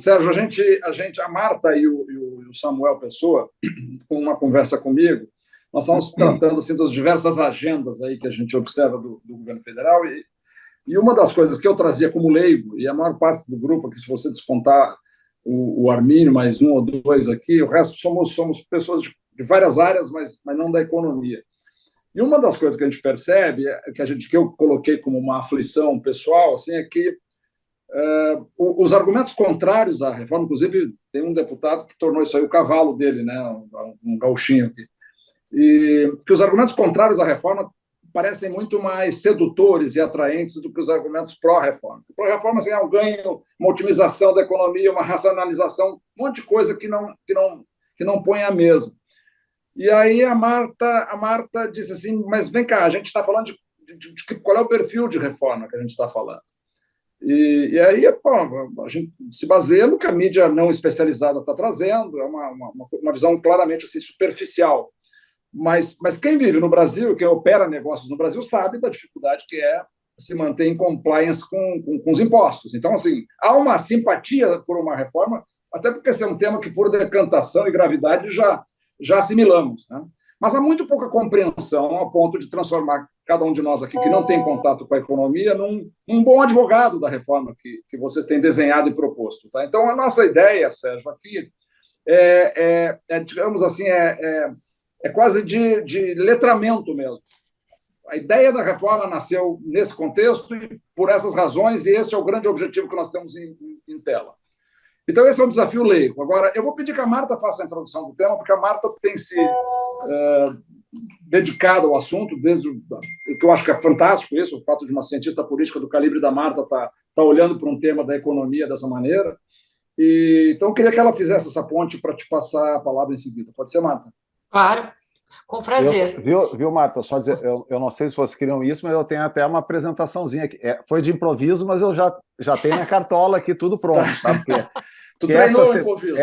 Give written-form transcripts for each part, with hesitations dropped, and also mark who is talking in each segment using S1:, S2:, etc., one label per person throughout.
S1: Sérgio, a Marta e o Samuel Pessoa, com uma conversa comigo, nós estamos tratando assim, das diversas agendas aí que a gente observa do governo federal, e uma das coisas que eu trazia como leigo, e a maior parte do grupo, aqui, se você descontar o Armínio, mais um ou dois aqui, o resto somos pessoas de várias áreas, mas não da economia. E uma das coisas que a gente percebe, que eu coloquei como uma aflição pessoal, assim, é que os argumentos contrários à reforma, inclusive tem um deputado que tornou isso aí o cavalo dele, né, um gauchinho aqui, e que os argumentos contrários à reforma parecem muito mais sedutores e atraentes do que os argumentos pró-reforma. Pró-reforma assim, é um ganho, uma otimização da economia, uma racionalização, um monte de coisa que não põe à mesa. E aí a Marta disse assim, mas vem cá, a gente está falando de qual é o perfil de reforma que a gente está falando. E aí, a gente se baseia no que a mídia não especializada está trazendo, é uma visão claramente assim, superficial. Mas quem vive no Brasil, quem opera negócios no Brasil, sabe da dificuldade que é se manter em compliance com os impostos. Então, assim, há uma simpatia por uma reforma, até porque esse é um tema que, por decantação e gravidade, já assimilamos, né? Mas há muito pouca compreensão a ponto de transformar cada um de nós aqui, que não tem contato com a economia, num bom advogado da reforma que vocês têm desenhado e proposto. Tá? Então, a nossa ideia, Sérgio, aqui digamos assim, quase de letramento mesmo. A ideia da reforma nasceu nesse contexto e por essas razões, e esse é o grande objetivo que nós temos em tela. Então, esse é um desafio leigo. Agora, eu vou pedir que a Marta faça a introdução do tema, porque a Marta tem se dedicado ao assunto, desde o que eu acho que é fantástico isso, o fato de uma cientista política do calibre da Marta estar olhando para um tema da economia dessa maneira. Então, eu queria que ela fizesse essa ponte para te passar a palavra em seguida. Pode ser, Marta?
S2: Claro, com prazer.
S3: Viu, Marta? Só dizer, eu não sei se vocês queriam isso, mas eu tenho até uma apresentaçãozinha aqui. Foi de improviso, mas eu já tenho a cartola aqui, tudo pronto, tá? Porque
S1: tu treinou o improviso.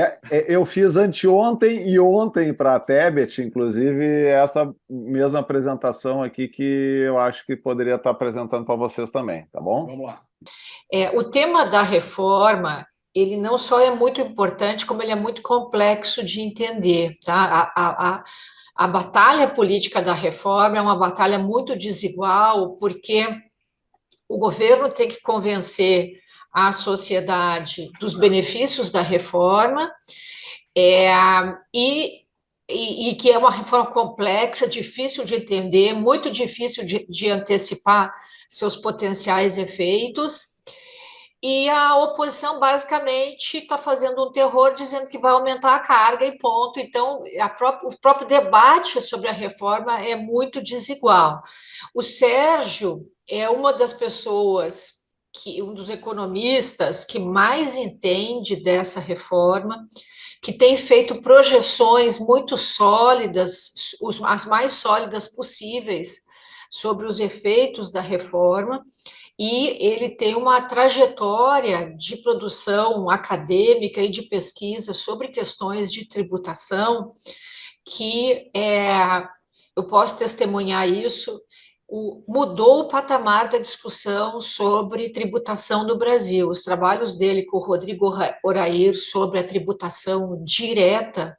S3: Eu fiz anteontem e ontem para a Tebet, inclusive, essa mesma apresentação aqui que eu acho que poderia estar apresentando para vocês também, tá bom?
S1: Vamos lá.
S2: O tema da reforma, ele não só é muito importante, como ele é muito complexo de entender, tá? A batalha política da reforma é uma batalha muito desigual, porque o governo tem que convencer a sociedade dos benefícios da reforma, e que é uma reforma complexa, difícil de entender, muito difícil de antecipar seus potenciais efeitos. E a oposição basicamente está fazendo um terror dizendo que vai aumentar a carga e ponto. Então, o próprio debate sobre a reforma é muito desigual. O Sérgio é uma das pessoas, um dos economistas que mais entende dessa reforma, que tem feito projeções muito sólidas, as mais sólidas possíveis, sobre os efeitos da reforma. E ele tem uma trajetória de produção acadêmica e de pesquisa sobre questões de tributação, que eu posso testemunhar isso, mudou o patamar da discussão sobre tributação no Brasil. Os trabalhos dele com o Rodrigo Orair sobre a tributação direta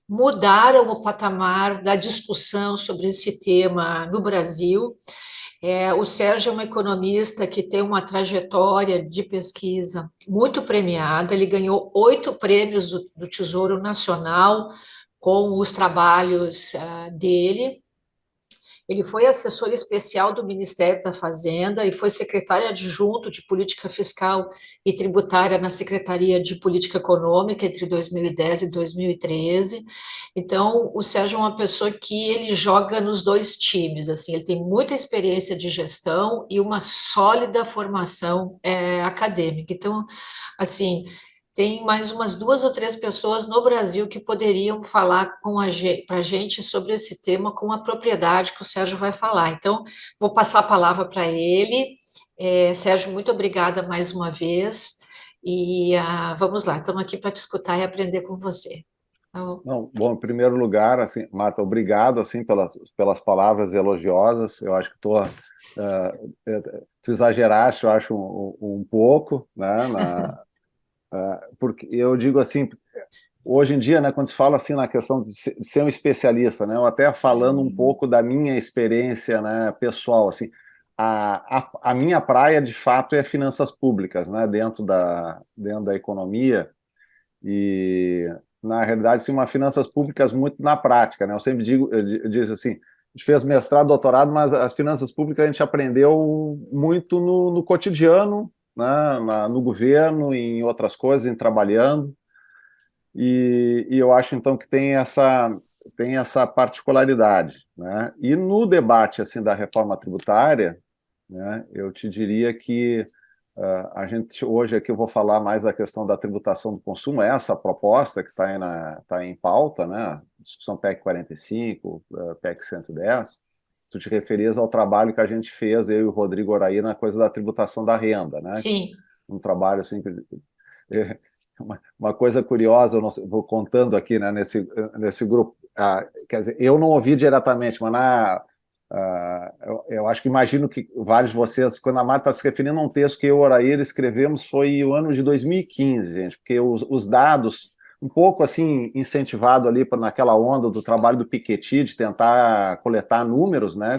S2: mudaram o patamar da discussão sobre esse tema no Brasil. O Sérgio é um economista que tem uma trajetória de pesquisa muito premiada, ele ganhou 8 prêmios do Tesouro Nacional com os trabalhos dele. Ele foi assessor especial do Ministério da Fazenda e foi secretário adjunto de Política Fiscal e Tributária na Secretaria de Política Econômica entre 2010 e 2013. Então, o Sérgio é uma pessoa que ele joga nos dois times, assim, ele tem muita experiência de gestão e uma sólida formação acadêmica. Então, assim, tem mais umas 2 ou 3 pessoas no Brasil que poderiam falar para a gente sobre esse tema com a propriedade que o Sérgio vai falar. Então, vou passar a palavra para ele. Sérgio, muito obrigada mais uma vez. E vamos lá, estamos aqui para te escutar e aprender com você.
S3: Não, bom, em primeiro lugar, assim, Marta, obrigado assim, pelas palavras elogiosas. Eu acho que tu exageraste, eu acho, um pouco, né, porque eu digo assim, hoje em dia, né, quando se fala assim na questão de ser um especialista, né, eu até falando um pouco da minha experiência, né, pessoal, assim, a minha praia, de fato, é finanças públicas, né, dentro da economia, e, na realidade, sim, uma finanças públicas muito na prática, né, eu sempre digo, eu digo assim, a gente fez mestrado, doutorado, mas as finanças públicas a gente aprendeu muito no cotidiano, né, no governo, em outras coisas, em trabalhando, e eu acho, então, que tem essa particularidade, né? E no debate assim, da reforma tributária, né, eu te diria que a gente, hoje aqui eu vou falar mais da questão da tributação do consumo, essa proposta que tá em pauta, né, discussão PEC 45, PEC 110, tu te referias ao trabalho que a gente fez, eu e o Rodrigo Oraí, na coisa da tributação da renda, né?
S2: Sim.
S3: Um trabalho assim, uma coisa curiosa, eu não sei, vou contando aqui, né, nesse grupo, quer dizer, eu não ouvi diretamente, mas eu acho que imagino que vários de vocês, quando a Marta está se referindo a um texto que eu e o Orair escrevemos, foi o ano de 2015, gente, porque os dados, um pouco assim, incentivado ali naquela onda do trabalho do Piketty, de tentar coletar números, né,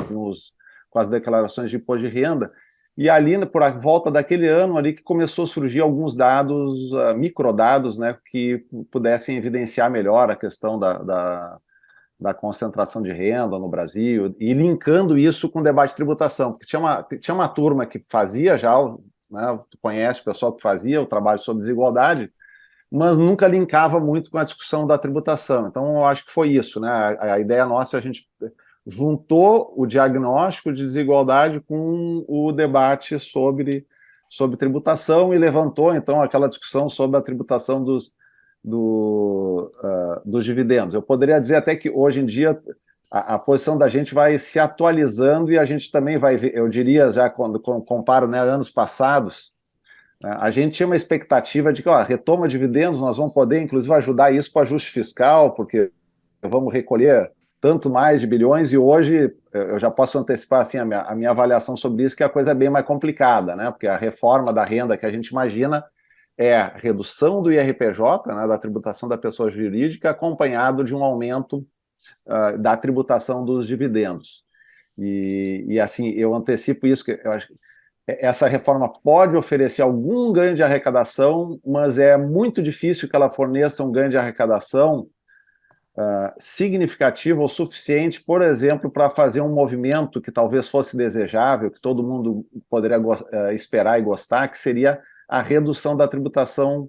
S3: com as declarações de imposto de renda, e ali, por volta daquele ano ali, que começou a surgir alguns dados, microdados, né, que pudessem evidenciar melhor a questão da concentração de renda no Brasil, e linkando isso com o debate de tributação, porque tinha uma turma que fazia já, né, tu conhece o pessoal que fazia o trabalho sobre desigualdade, mas nunca linkava muito com a discussão da tributação. Então, eu acho que foi isso, né? A ideia nossa, a gente juntou o diagnóstico de desigualdade com o debate sobre tributação e levantou, então, aquela discussão sobre a tributação dos dividendos. Eu poderia dizer até que, hoje em dia, a posição da gente vai se atualizando e a gente também vai ver, eu diria, já quando comparo, né, anos passados, a gente tinha uma expectativa de que, retoma dividendos, nós vamos poder, inclusive, ajudar isso com ajuste fiscal, porque vamos recolher tanto mais de bilhões, e hoje eu já posso antecipar assim, a minha avaliação sobre isso, que a coisa é bem mais complicada, né? Porque a reforma da renda que a gente imagina é a redução do IRPJ, né, da tributação da pessoa jurídica, acompanhado de um aumento da tributação dos dividendos. E assim, eu antecipo isso, que eu acho que essa reforma pode oferecer algum ganho de arrecadação, mas é muito difícil que ela forneça um ganho de arrecadação significativo ou suficiente, por exemplo, para fazer um movimento que talvez fosse desejável, que todo mundo poderia esperar e gostar, que seria a redução da tributação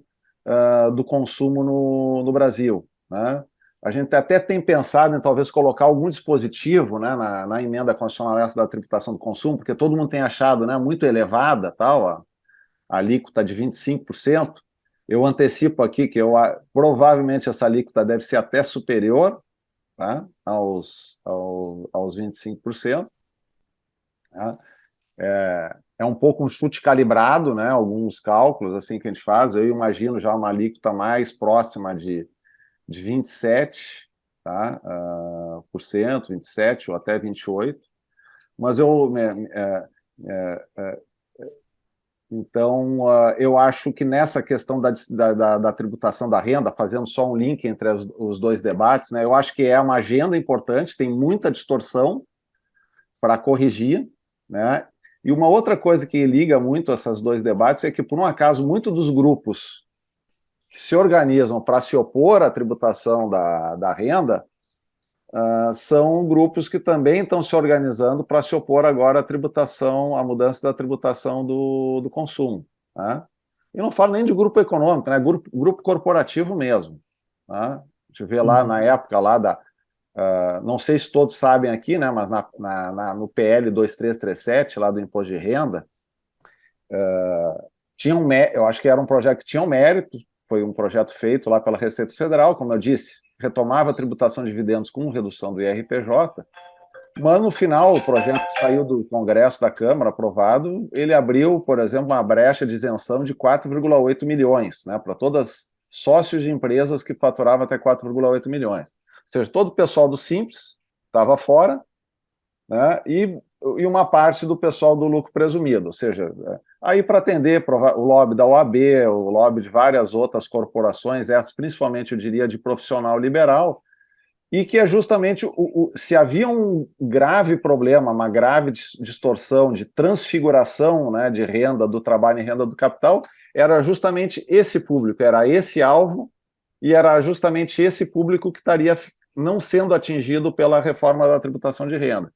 S3: do consumo no Brasil, né? A gente até tem pensado em talvez colocar algum dispositivo, né, na emenda constitucional essa da tributação do consumo, porque todo mundo tem achado, né, muito elevada tal, a alíquota de 25%. Eu antecipo aqui que provavelmente essa alíquota deve ser até superior, tá, aos 25%. Tá? É um pouco um chute calibrado, né, alguns cálculos assim que a gente faz. Eu imagino já uma alíquota mais próxima de 27%, tá, por cento, 27% ou até 28%. Mas então, eu acho que nessa questão da tributação da renda, fazendo só um link entre os dois debates, né, eu acho que é uma agenda importante, tem muita distorção para corrigir, né? E uma outra coisa que liga muito esses dois debates é que, por um acaso, muitos dos grupos que se organizam para se opor à tributação da renda são grupos que também estão se organizando para se opor agora à mudança da tributação do consumo. Né? E não falo nem de grupo econômico, né? Grupo corporativo mesmo. Né? A gente vê lá na época lá não sei se todos sabem aqui, né? Mas no PL 2337, lá do Imposto de Renda, eu acho que era um projeto que tinha um mérito, foi um projeto feito lá pela Receita Federal, como eu disse, retomava a tributação de dividendos com redução do IRPJ, mas no final o projeto que saiu do Congresso, da Câmara, aprovado, ele abriu, por exemplo, uma brecha de isenção de 4,8 milhões, né, para todas sócios de empresas que faturavam até 4,8 milhões. Ou seja, todo o pessoal do Simples estava fora, né, e uma parte do pessoal do lucro presumido, ou seja, aí para atender o lobby da OAB, o lobby de várias outras corporações, essas principalmente, eu diria, de profissional liberal, e que é justamente, se havia um grave problema, uma grave distorção de transfiguração, né, de renda do trabalho e renda do capital, era justamente esse público, era esse alvo, e era justamente esse público que estaria não sendo atingido pela reforma da tributação de renda.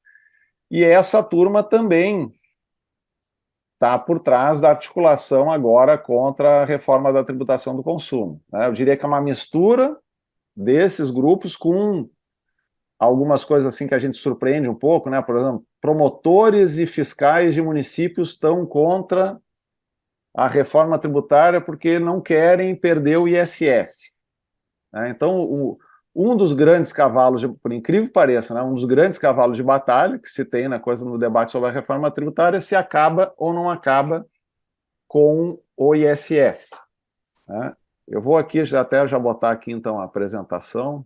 S3: E essa turma também está por trás da articulação agora contra a reforma da tributação do consumo, né? Eu diria que é uma mistura desses grupos com algumas coisas assim que a gente surpreende um pouco, né? Por exemplo, promotores e fiscais de municípios estão contra a reforma tributária porque não querem perder o ISS, né? Então, um dos grandes cavalos, por incrível que pareça, né? Um dos grandes cavalos de batalha que se tem na coisa no debate sobre a reforma tributária, se acaba ou não acaba com o ISS, né? Eu vou aqui até já botar aqui então a apresentação.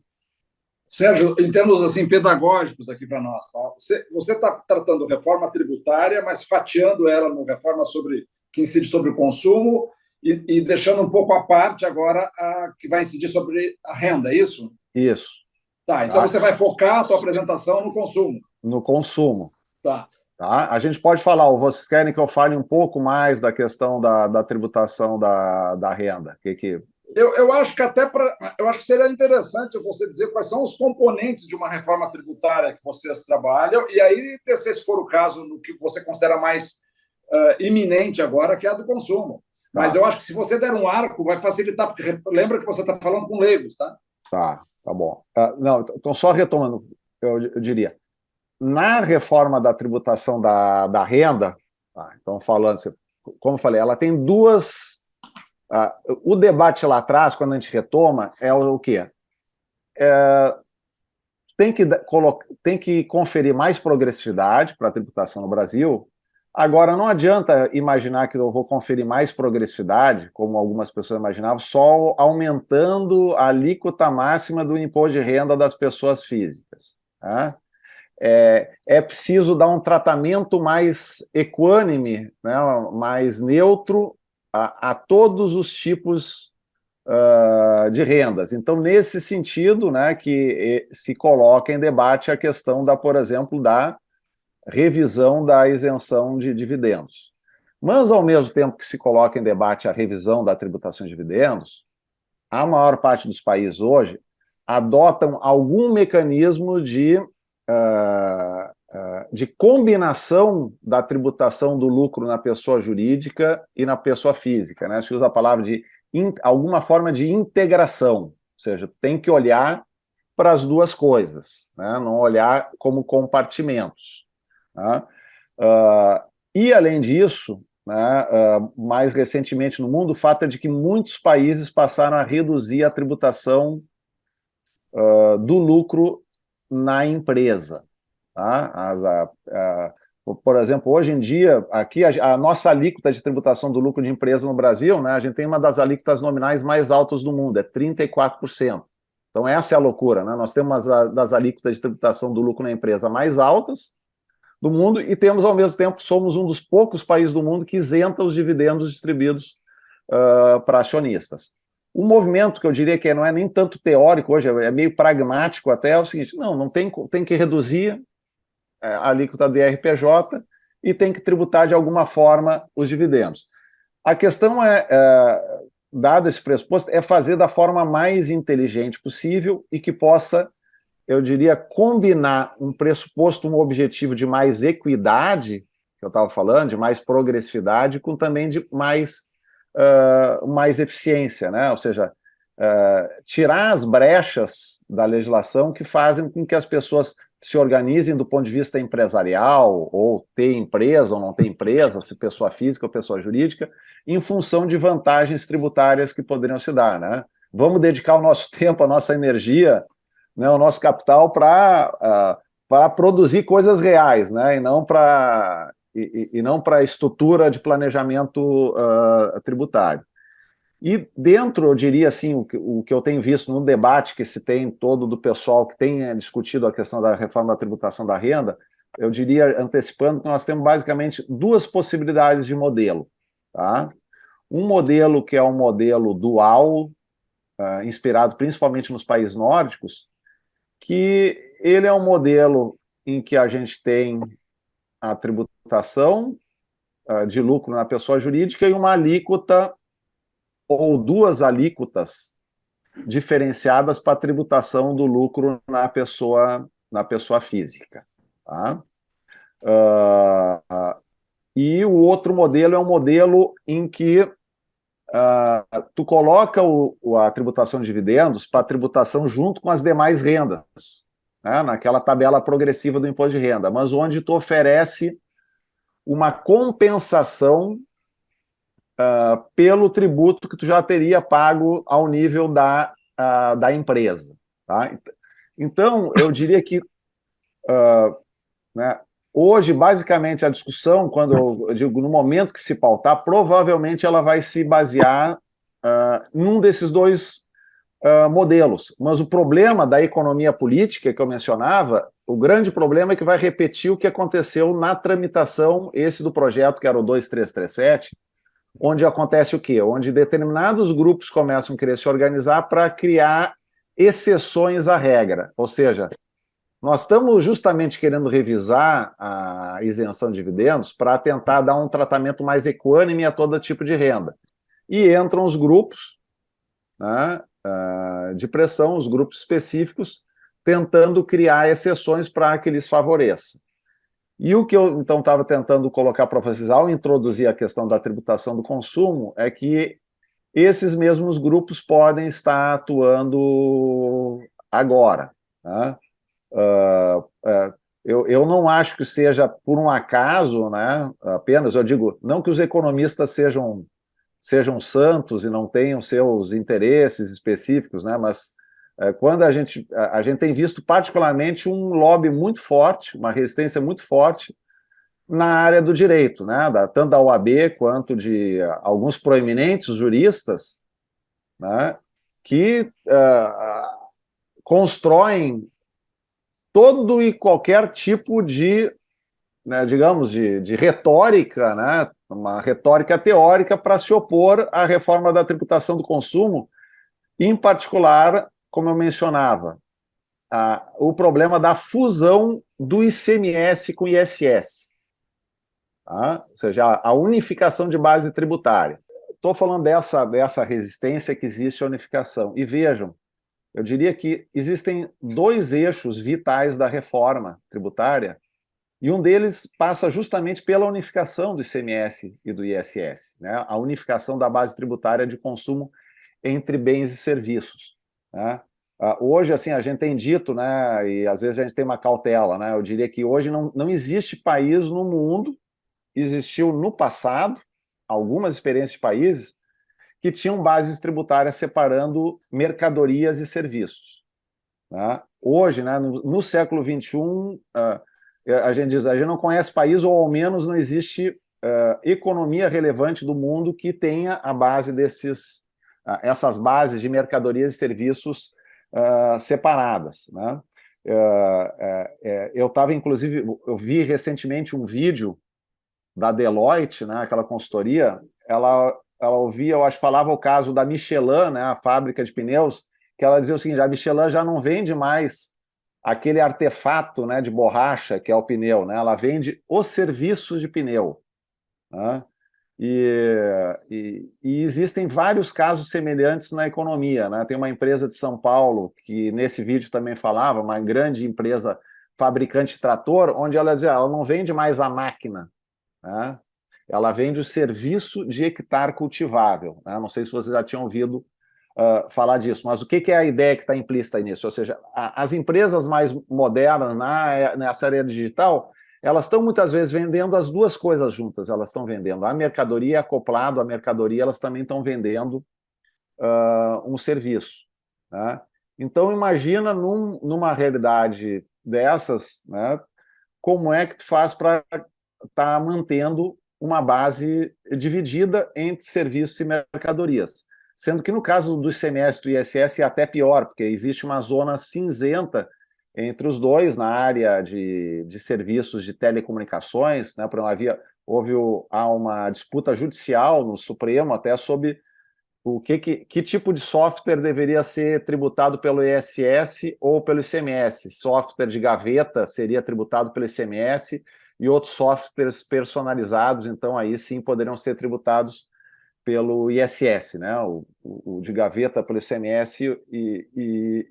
S1: Sérgio, em termos assim pedagógicos aqui para nós, tá? Você está tratando reforma tributária, mas fatiando ela no reforma que incide sobre o consumo e deixando um pouco à parte agora a que vai incidir sobre a renda, é isso?
S3: Isso.
S1: Tá, então você vai focar a tua apresentação no consumo.
S3: No consumo.
S1: Tá.
S3: Tá? A gente pode falar, ou vocês querem que eu fale um pouco mais da questão da tributação da renda?
S1: Eu acho que eu acho que seria interessante você dizer quais são os componentes de uma reforma tributária que vocês trabalham, e aí, se for o caso, no que você considera mais iminente agora, que é a do consumo. Tá. Mas eu acho que se você der um arco, vai facilitar, porque lembra que você está falando com leigos, tá?
S3: Tá bom. Não, então, só retomando, eu diria, na reforma da tributação da renda, então falando, como eu falei, ela tem duas. O debate lá atrás, quando a gente retoma, é o quê? Tem que conferir mais progressividade para a tributação no Brasil. Agora, não adianta imaginar que eu vou conferir mais progressividade, como algumas pessoas imaginavam, só aumentando a alíquota máxima do imposto de renda das pessoas físicas, tá? É preciso dar um tratamento mais equânime, né, mais neutro a todos os tipos de rendas. Então, nesse sentido, né, que se coloca em debate a questão por exemplo, da revisão da isenção de dividendos. Mas, ao mesmo tempo que se coloca em debate a revisão da tributação de dividendos, a maior parte dos países hoje adotam algum mecanismo de combinação da tributação do lucro na pessoa jurídica e na pessoa física, né? Se usa a palavra de alguma forma de integração, ou seja, tem que olhar para as duas coisas, né? Não olhar como compartimentos, né? E, além disso, né, mais recentemente no mundo, o fato é de que muitos países passaram a reduzir a tributação do lucro na empresa. Tá? Por exemplo, hoje em dia, aqui a nossa alíquota de tributação do lucro de empresa no Brasil, né, a gente tem uma das alíquotas nominais mais altas do mundo, é 34%. Então, essa é a loucura, né? Nós temos uma das alíquotas de tributação do lucro na empresa mais altas do mundo e temos, ao mesmo tempo, somos um dos poucos países do mundo que isenta os dividendos distribuídos para acionistas. O movimento, que eu diria que não é nem tanto teórico hoje, é meio pragmático até, é o seguinte: não tem que reduzir a alíquota do IRPJ e tem que tributar de alguma forma os dividendos. A questão dado esse pressuposto, é fazer da forma mais inteligente possível e que possa, eu diria, combinar um pressuposto, um objetivo de mais equidade, que eu estava falando, de mais progressividade, com também de mais eficiência, né? Ou seja, tirar as brechas da legislação que fazem com que as pessoas se organizem do ponto de vista empresarial, ou ter empresa ou não ter empresa, se pessoa física ou pessoa jurídica, em função de vantagens tributárias que poderiam se dar, né? Vamos dedicar o nosso tempo, a nossa energia, né, o nosso capital para produzir coisas reais, né, e não para estrutura de planejamento tributário. E dentro, eu diria assim, o que eu tenho visto no debate que se tem todo do pessoal que tem discutido a questão da reforma da tributação da renda, eu diria, antecipando, que nós temos basicamente duas possibilidades de modelo. tá? Um modelo que é um modelo dual, inspirado principalmente nos países nórdicos, que ele é um modelo em que a gente tem a tributação de lucro na pessoa jurídica e uma alíquota ou duas alíquotas diferenciadas para a tributação do lucro na pessoa física. Tá? E o outro modelo é um modelo em que tu coloca a tributação de dividendos para a tributação junto com as demais rendas, né, naquela tabela progressiva do imposto de renda, mas onde tu oferece uma compensação pelo tributo que tu já teria pago ao nível da empresa. Tá? Então, eu diria que né, hoje, basicamente, a discussão, quando eu digo no momento que se pautar, provavelmente ela vai se basear num desses dois modelos. Mas o problema da economia política que eu mencionava, o grande problema é que vai repetir o que aconteceu na tramitação, esse do projeto, que era o 2337, onde acontece o quê? Onde determinados grupos começam a querer se organizar para criar exceções à regra. Ou seja, nós estamos justamente querendo revisar a isenção de dividendos para tentar dar um tratamento mais equânime a todo tipo de renda. E entram os grupos, né, de pressão, os grupos específicos, tentando criar exceções para que lhes favoreça. E o que eu, então, estava tentando colocar para vocês ao introduzir a questão da tributação do consumo é que esses mesmos grupos podem estar atuando agora, né? Eu não acho que seja por um acaso, né, apenas, eu digo, não que os economistas sejam santos e não tenham seus interesses específicos, né, mas quando a gente tem visto particularmente um lobby muito forte, uma resistência muito forte na área do direito, né, tanto da OAB quanto de alguns proeminentes juristas, né, que constroem todo e qualquer tipo de, né, digamos, de retórica, né, uma retórica teórica para se opor à reforma da tributação do consumo, em particular, como eu mencionava, o problema da fusão do ICMS com o ISS, tá? Ou seja, a unificação de base tributária. Estou falando dessa resistência que existe à unificação. E vejam, eu diria que existem dois eixos vitais da reforma tributária, e um deles passa justamente pela unificação do ICMS e do ISS, né? A unificação da base tributária de consumo entre bens e serviços, né? Hoje, assim, a gente tem dito, né, e às vezes a gente tem uma cautela, né? Eu diria que hoje não existe país no mundo, existiu no passado, algumas experiências de países, que tinham bases tributárias separando mercadorias e serviços, né? Hoje, né, no século XXI, a gente diz, a gente não conhece país, ou ao menos não existe economia relevante do mundo que tenha a base essas bases de mercadorias e serviços separadas, né? Eu estava, inclusive, eu vi recentemente um vídeo da Deloitte, né, aquela consultoria, ela ouvia, eu acho, falava o caso da Michelin, né, a fábrica de pneus, que ela dizia o seguinte, a Michelin já não vende mais aquele artefato, né, de borracha, que é o pneu, né, ela vende os serviços de pneu, né? E existem vários casos semelhantes na economia, né? Tem uma empresa de São Paulo, que nesse vídeo também falava, uma grande empresa fabricante de trator, onde ela dizia, ela não vende mais a máquina, né? Ela vende o serviço de hectare cultivável, né? Não sei se vocês já tinham ouvido falar disso, mas o que é a ideia que está implícita nisso? Ou seja, as empresas mais modernas nessa área digital, elas estão muitas vezes vendendo as duas coisas juntas, elas estão vendendo a mercadoria acoplado à mercadoria, elas também estão vendendo um serviço, né? Então, imagina numa realidade dessas, né, como é que tu faz para estar mantendo uma base dividida entre serviços e mercadorias. Sendo que no caso do ICMS e do ISS é até pior, porque existe uma zona cinzenta entre os dois na área de serviços de telecomunicações, né? Por exemplo, há uma disputa judicial no Supremo até sobre que tipo de software deveria ser tributado pelo ISS ou pelo ICMS. Software de gaveta seria tributado pelo ICMS e outros softwares personalizados, então aí sim poderiam ser tributados pelo ISS, né? O de gaveta pelo ICMS e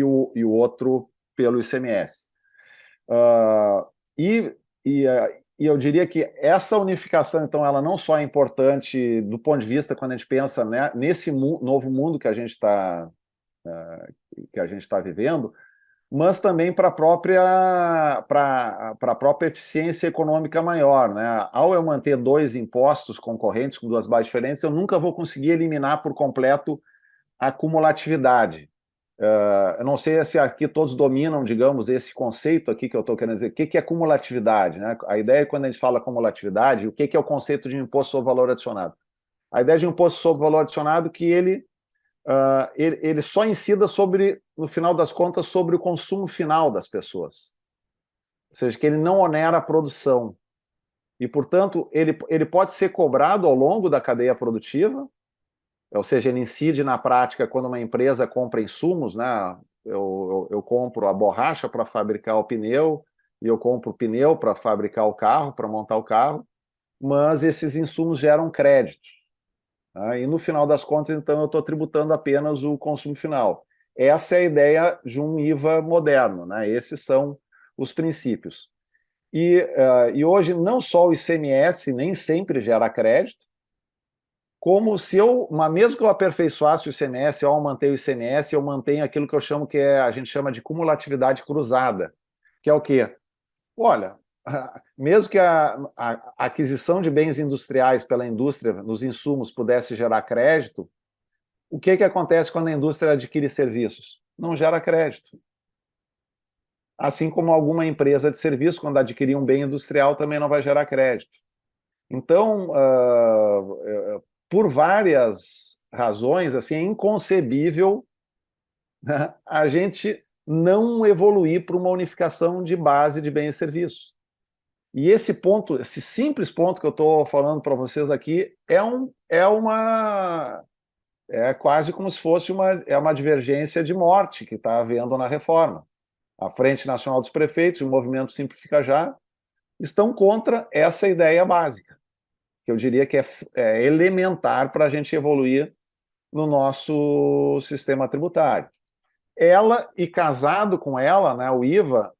S3: o outro pelo ICMS. E eu diria que essa unificação, então, ela não só é importante do ponto de vista quando a gente pensa, né, nesse novo mundo que a gente está vivendo, mas também para a própria eficiência econômica maior, né? Ao eu manter dois impostos concorrentes com duas bases diferentes, eu nunca vou conseguir eliminar por completo a cumulatividade. Eu não sei se aqui todos dominam, digamos, esse conceito aqui que eu estou querendo dizer. O que é cumulatividade, né? A ideia, quando a gente fala cumulatividade, o que é o conceito de imposto sobre valor adicionado? A ideia de imposto sobre valor adicionado é que ele só incida no final das contas, sobre o consumo final das pessoas. Ou seja, que ele não onera a produção. E, portanto, ele pode ser cobrado ao longo da cadeia produtiva, ou seja, ele incide na prática quando uma empresa compra insumos, né? Eu compro a borracha para fabricar o pneu, e eu compro o pneu para fabricar o carro, para montar o carro, mas esses insumos geram crédito. E no final das contas, então, eu estou tributando apenas o consumo final. Essa é a ideia de um IVA moderno, né? Esses são os princípios. E hoje, não só o ICMS nem sempre gera crédito, como se mesmo que eu aperfeiçoasse o ICMS, ao manter o ICMS, eu mantenho aquilo que a gente chama de cumulatividade cruzada, que é o quê? Olha, mesmo que a aquisição de bens industriais pela indústria, nos insumos, pudesse gerar crédito, o que acontece quando a indústria adquire serviços? Não gera crédito. Assim como alguma empresa de serviço, quando adquirir um bem industrial, também não vai gerar crédito. Então, por várias razões, assim, é inconcebível, né, a gente não evoluir para uma unificação de base de bens e serviços. E esse ponto, esse simples ponto que eu estou falando para vocês aqui, é quase como se fosse uma divergência de morte que está havendo na reforma. A Frente Nacional dos Prefeitos e o Movimento Simplifica Já estão contra essa ideia básica, que eu diria que é elementar para a gente evoluir no nosso sistema tributário. Ela, e casado com ela, né, o IVA,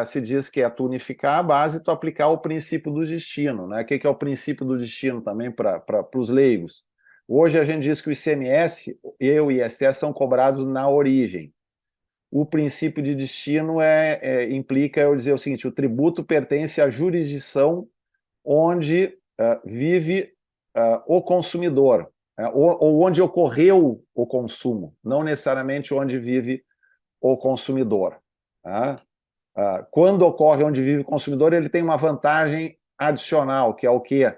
S3: se diz que é tu unificar a base e tu aplicar o princípio do destino. Né? O que é o princípio do destino também para os leigos? Hoje a gente diz que o ICMS e o ISS são cobrados na origem. O princípio de destino implica eu dizer o seguinte: o tributo pertence à jurisdição onde vive o consumidor, ou onde ocorreu o consumo, não necessariamente onde vive o consumidor. Tá? Quando ocorre onde vive o consumidor, ele tem uma vantagem adicional, que é o quê?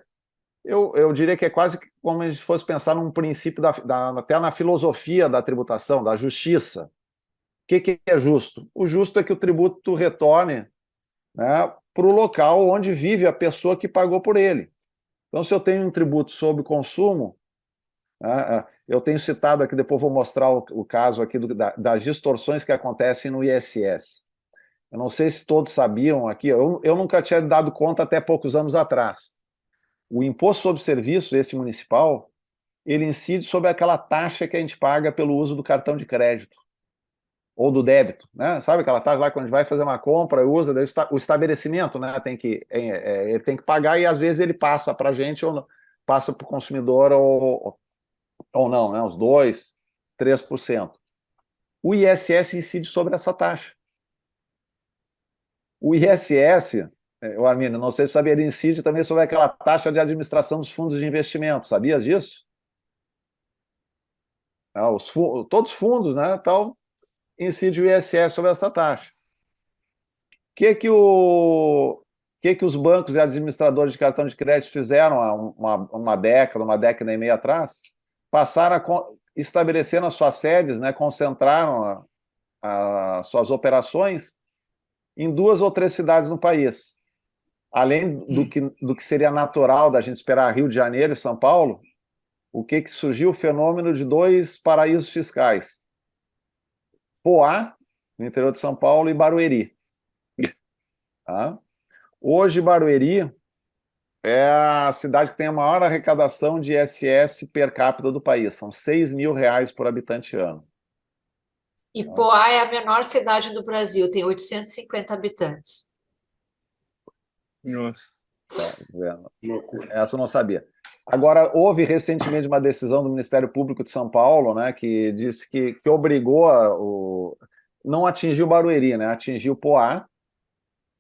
S3: Eu diria que é quase como se fosse pensar num princípio até na filosofia da tributação, da justiça. O que é justo? O justo é que o tributo retorne, né, para o local onde vive a pessoa que pagou por ele. Então, se eu tenho um tributo sobre consumo, eu tenho citado aqui, depois vou mostrar o caso aqui das distorções que acontecem no ISS. Eu não sei se todos sabiam aqui, eu nunca tinha dado conta até poucos anos atrás. O imposto sobre serviços, esse municipal, ele incide sobre aquela taxa que a gente paga pelo uso do cartão de crédito ou do débito, né? Sabe aquela taxa lá quando a gente vai fazer uma compra, usa o estabelecimento, né? Ele tem que pagar e às vezes ele passa para a gente ou não, passa para o consumidor ou não, né? Os 2%, 3%. O ISS incide sobre essa taxa. O ISS, Arminio, não sei se sabia, ele incide também sobre aquela taxa de administração dos fundos de investimento. Sabias disso? Todos os fundos, né, tal, incide o ISS sobre essa taxa. O que os bancos e administradores de cartão de crédito fizeram há uma década e meia atrás? Passaram a estabelecer nas suas sedes, né, concentraram as suas operações em 2 ou 3 cidades no país. além do que seria natural da gente esperar Rio de Janeiro e São Paulo, o que surgiu? O fenômeno de dois paraísos fiscais. Poá, no interior de São Paulo, e Barueri. Tá? Hoje, Barueri é a cidade que tem a maior arrecadação de ISS per capita do país. São R$ 6.000 por habitante ano.
S2: E Poá é a menor cidade do Brasil, tem 850 habitantes.
S4: Nossa.
S3: Essa eu não sabia. Agora, houve recentemente uma decisão do Ministério Público de São Paulo, né, que disse que obrigou não atingiu Barueri, né, atingiu Poá,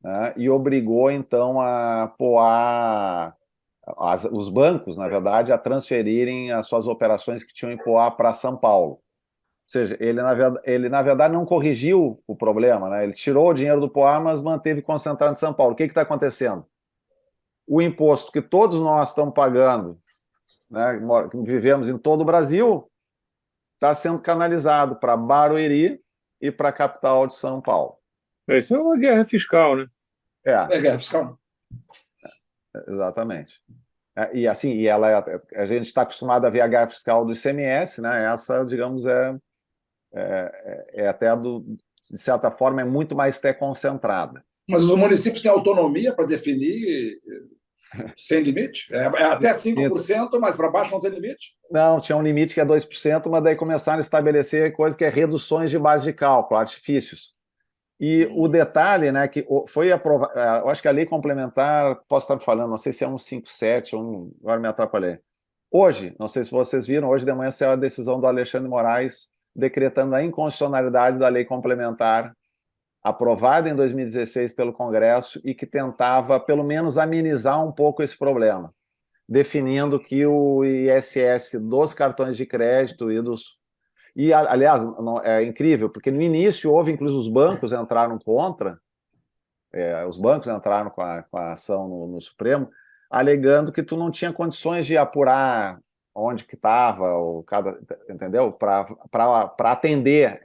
S3: né, e obrigou, então, a Poá, os bancos, na verdade, a transferirem as suas operações que tinham em Poá para São Paulo. Ou seja, ele, na verdade, não corrigiu o problema, né, ele tirou o dinheiro do Poá, mas manteve concentrado em São Paulo. O que está acontecendo? O imposto que todos nós estamos pagando, né, que vivemos em todo o Brasil, está sendo canalizado para Barueri e para a capital de São Paulo.
S4: Isso é uma guerra fiscal, né?
S1: É guerra fiscal.
S3: Exatamente. E assim, a gente está acostumado a ver a guerra fiscal do ICMS, né? Essa, digamos, até, de certa forma, é muito mais até concentrada.
S1: Mas os municípios têm autonomia para definir sem limite? É até 5%, mas para baixo não tem limite?
S3: Não, tinha um limite que é 2%, mas daí começaram a estabelecer coisas que é reduções de base de cálculo, artifícios. E o detalhe, né, que foi aprovado, eu acho que a lei complementar, posso estar me falando, não sei se é 157, agora me atrapalhei. Hoje, não sei se vocês viram, hoje de manhã saiu a decisão do Alexandre Moraes decretando a inconstitucionalidade da lei complementar aprovada em 2016 pelo Congresso e que tentava, pelo menos, amenizar um pouco esse problema, definindo que o ISS dos cartões de crédito e, aliás, é incrível, porque no início houve, inclusive, os bancos entraram contra, os bancos entraram com a ação no Supremo, alegando que tu não tinha condições de apurar onde que estava, entendeu? Para atender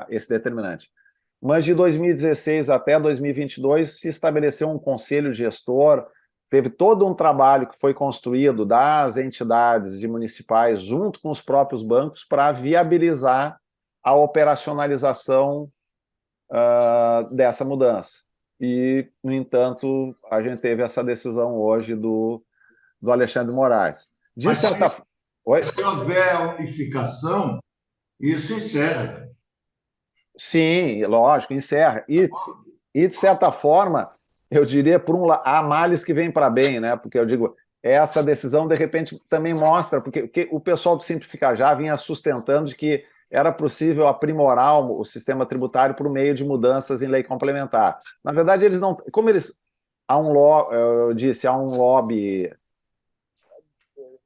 S3: esse determinante. Mas de 2016 até 2022 se estabeleceu um conselho gestor, teve todo um trabalho que foi construído das entidades municipais junto com os próprios bancos para viabilizar a operacionalização dessa mudança. E, no entanto, a gente teve essa decisão hoje do Alexandre Moraes.
S5: Mas se houver unificação, isso encerra.
S3: Sim, lógico, encerra. E de certa forma, eu diria, há males que vêm para bem, né? Porque eu digo, essa decisão, de repente, também mostra, porque o pessoal do Simplificar Já vinha sustentando de que era possível aprimorar o sistema tributário por meio de mudanças em lei complementar. Na verdade, eles não. Como há um lobby,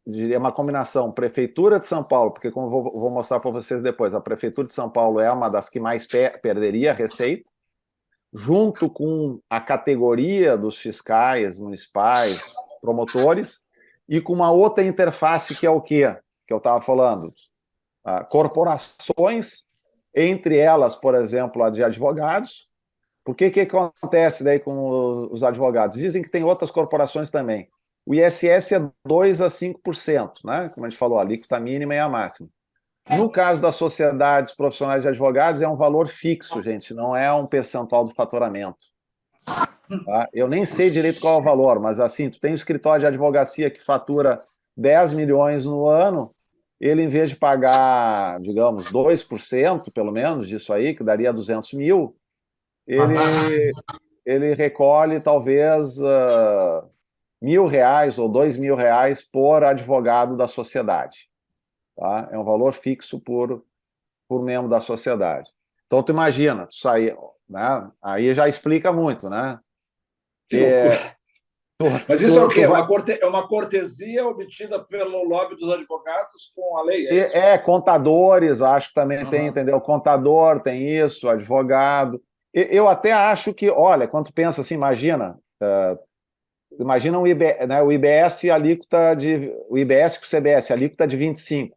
S3: diria uma combinação, Prefeitura de São Paulo, porque como eu vou mostrar para vocês depois, a Prefeitura de São Paulo é uma das que mais perderia receita, junto com a categoria dos fiscais municipais, promotores, e com uma outra interface que é o quê? Que eu estava falando. Corporações, entre elas, por exemplo, a de advogados. Por que acontece daí com os advogados? Dizem que tem outras corporações também. O ISS é 2% a 5%, né? Como a gente falou, a alíquota mínima e a máxima. No caso das sociedades profissionais de advogados, é um valor fixo, gente, não é um percentual do faturamento. Tá? Eu nem sei direito qual é o valor, mas assim, tu tem um escritório de advocacia que fatura 10 milhões no ano, ele, em vez de pagar, digamos, 2%, pelo menos, disso aí, que daria 200 mil, ele recolhe, talvez, R$ 1.000 ou R$ 2.000 por advogado da sociedade. Tá? É um valor fixo por membro da sociedade. Então, tu imagina, tu sair, né? Aí já explica muito, né?
S1: Mas isso é o quê? É uma cortesia obtida pelo lobby dos advogados com a lei?
S3: Contadores, acho que também tem, entendeu? Contador tem isso, advogado. Eu até acho que, olha, quando tu pensa assim, imagina o IBS, né, o IBS com o CBS, alíquota de 25%.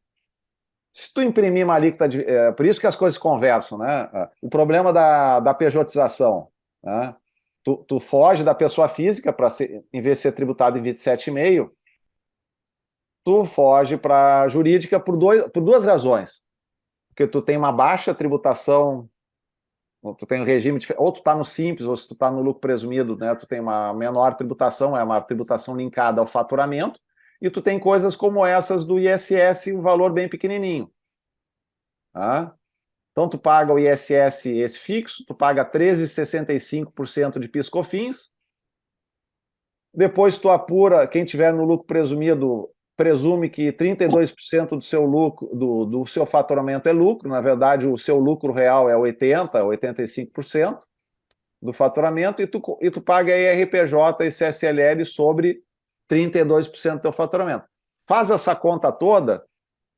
S3: Se tu imprimir uma alíquota por isso que as coisas conversam, né? O problema da pejotização, né? Tu foge da pessoa física, em vez de ser tributado em 27,5%, tu foge para a jurídica por duas razões. Porque tu tem uma baixa tributação, tu tem um regime diferente, ou tu está no simples, ou se tu está no lucro presumido, né, tu tem uma menor tributação, é uma tributação linkada ao faturamento, e tu tem coisas como essas do ISS, um valor bem pequenininho. Tá? Então, tu paga o ISS esse fixo, tu paga 13,65% de PIS/COFINS, depois tu apura, quem tiver no lucro presumido, presume que 32% do seu lucro, do seu faturamento é lucro, na verdade o seu lucro real é 80%, 85% do faturamento, e tu paga IRPJ e CSLL sobre 32% do teu faturamento. Faz essa conta toda,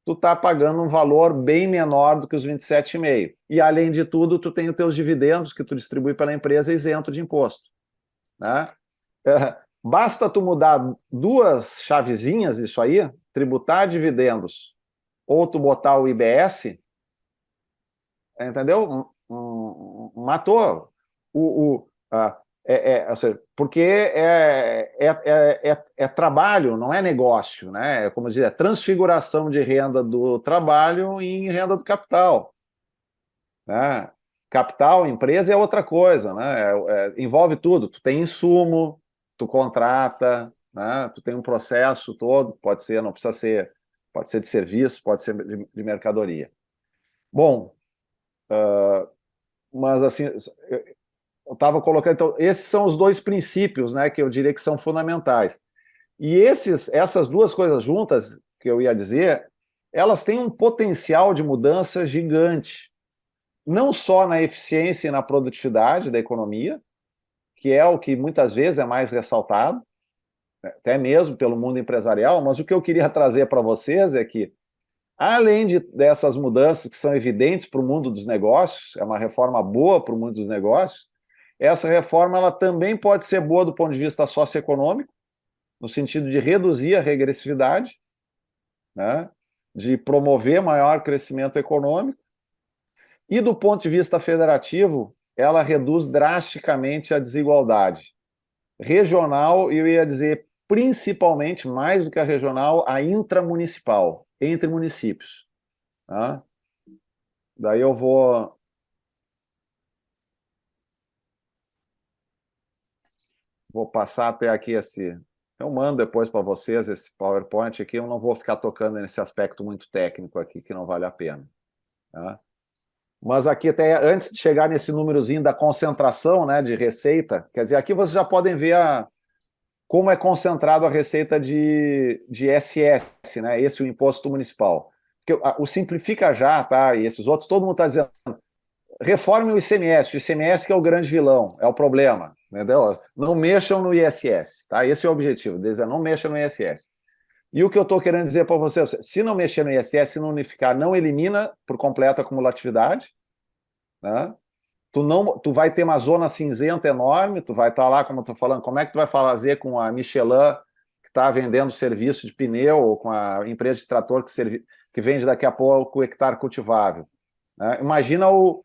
S3: tu está pagando um valor bem menor do que os 27,5%. E, além de tudo, tu tem os teus dividendos que tu distribui pela empresa isento de imposto. Né? Basta tu mudar duas chavezinhas isso aí, tributar dividendos, ou tu botar o IBS, entendeu? Matou. Ou seja, porque é trabalho, não é negócio, né? Como dizer, é transfiguração de renda do trabalho em renda do capital. Né? Capital, empresa é outra coisa, né? Envolve tudo. Tu tem insumo, tu contrata, né? Tu tem um processo todo, pode ser, não precisa ser, pode ser de serviço, pode ser de mercadoria. Bom, mas assim, eu estava colocando, então, esses são os dois princípios, né, que eu diria que são fundamentais. E essas duas coisas juntas, que eu ia dizer, elas têm um potencial de mudança gigante, não só na eficiência e na produtividade da economia, que é o que muitas vezes é mais ressaltado, até mesmo pelo mundo empresarial, mas o que eu queria trazer para vocês é que, além dessas mudanças que são evidentes para o mundo dos negócios, é uma reforma boa para o mundo dos negócios, essa reforma ela também pode ser boa do ponto de vista socioeconômico, no sentido de reduzir a regressividade, né, de promover maior crescimento econômico, e do ponto de vista federativo, ela reduz drasticamente a desigualdade regional, e eu ia dizer principalmente, mais do que a regional, a intramunicipal, entre municípios. Tá? Daí eu vou passar até aqui esse... Eu mando depois para vocês esse PowerPoint aqui, eu não vou ficar tocando nesse aspecto muito técnico aqui, que não vale a pena. Tá? Mas aqui, até antes de chegar nesse númerozinho da concentração, né, de receita, quer dizer, aqui vocês já podem ver como é concentrado a receita de ISS, né, esse é o imposto municipal. Porque o Simplifica Já, tá, e esses outros, todo mundo está dizendo, reforme o ICMS que é o grande vilão, é o problema, entendeu? Não mexam no ISS, tá? Esse é o objetivo, dizer, não mexam no ISS. E o que eu estou querendo dizer para vocês, se não mexer no ISS, se não unificar, não elimina por completo a acumulatividade, né? Tu vai ter uma zona cinzenta enorme, tu vai estar lá, como eu estou falando, como é que tu vai fazer com a Michelin, que está vendendo serviço de pneu, ou com a empresa de trator que vende daqui a pouco o hectare cultivável. Né? Imagina o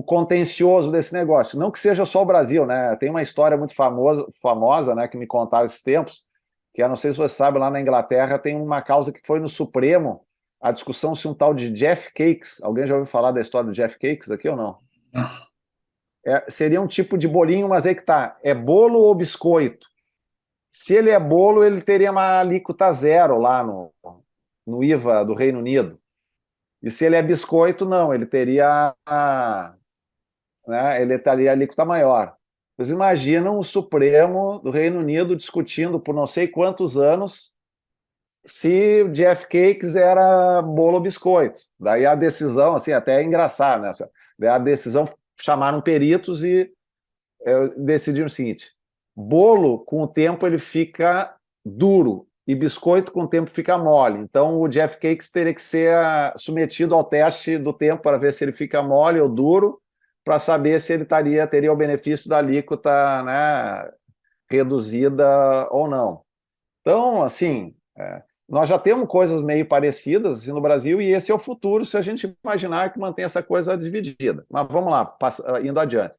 S3: contencioso desse negócio. Não que seja só o Brasil, né? Tem uma história muito famosa, né, que me contaram esses tempos, que eu não sei se você sabe, lá na Inglaterra tem uma causa que foi no Supremo, a discussão se um tal de Jeff Cakes, alguém já ouviu falar da história do Jeff Cakes aqui ou não? Seria um tipo de bolinho, mas aí que tá, é bolo ou biscoito? Se ele é bolo, ele teria uma alíquota zero lá no IVA do Reino Unido. E se ele é biscoito, não, ele teria ele teria a alíquota maior. Vocês imaginam o Supremo do Reino Unido discutindo por não sei quantos anos se Jeff Cakes era bolo ou biscoito. Daí a decisão, assim, até é engraçado, né? Daí a decisão, chamaram peritos e decidiram o seguinte, bolo, com o tempo, ele fica duro, e biscoito, com o tempo, fica mole. Então, o Jeff Cakes teria que ser submetido ao teste do tempo para ver se ele fica mole ou duro, para saber se ele teria o benefício da alíquota, né, reduzida ou não. Então, assim, nós já temos coisas meio parecidas assim, no Brasil, e esse é o futuro, se a gente imaginar que mantém essa coisa dividida. Mas vamos lá, indo adiante.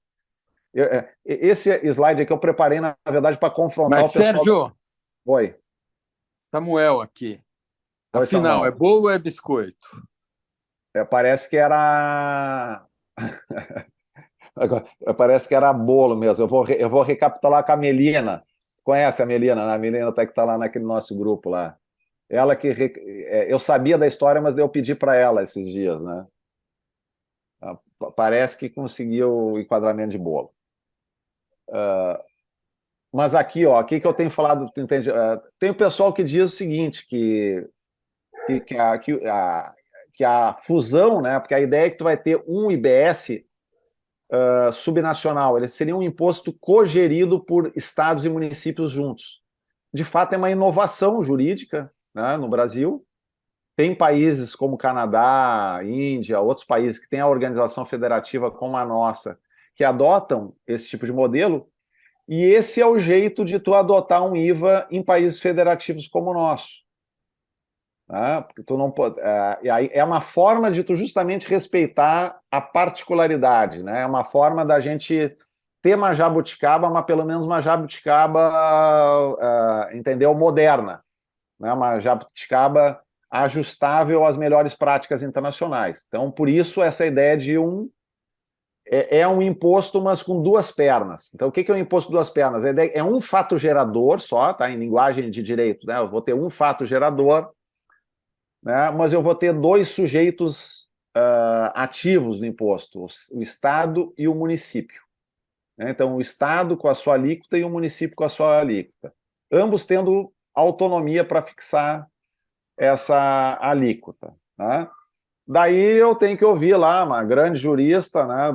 S3: Esse slide aqui eu preparei, na verdade, para confrontar
S6: Mas,
S3: o pessoal.
S6: Sérgio,
S3: Oi.
S6: Samuel aqui.
S3: Oi,
S6: Afinal,
S3: Samuel.
S6: é bolo ou é biscoito?
S3: Parece que era. Parece que era bolo mesmo. Eu vou recapitular com a Melina. Conhece a Melina, né? A Melina até que está lá naquele nosso grupo lá. Ela que. Eu sabia da história, mas eu pedi para ela esses dias, né? Parece que conseguiu o enquadramento de bolo. Mas aqui, ó, aqui que eu tenho falado, tu entende? Tem o pessoal que diz o seguinte, que a fusão, né? Porque a ideia é que tu vai ter um IBS subnacional, ele seria um imposto cogerido por estados e municípios juntos. De fato, é uma inovação jurídica, né, no Brasil. Tem países como Canadá, Índia, outros países que têm a organização federativa como a nossa, que adotam esse tipo de modelo, e esse é o jeito de tu adotar um IVA em países federativos como o nosso. Porque tu não pode, é uma forma de tu justamente respeitar a particularidade, né? É uma forma da gente ter uma jabuticaba, mas pelo menos uma jabuticaba, entendeu? Moderna, né? Uma jabuticaba ajustável às melhores práticas internacionais. Então, por isso, essa ideia de um imposto, mas com duas pernas. Então, o que é um imposto com duas pernas? A ideia é um fato gerador só, tá? Em linguagem de direito, né? Eu vou ter um fato gerador, né, mas eu vou ter dois sujeitos ativos no imposto, o Estado e o município. Né? Então, o Estado com a sua alíquota e o município com a sua alíquota. Ambos tendo autonomia para fixar essa alíquota. Né? Daí eu tenho que ouvir lá uma grande jurista, né,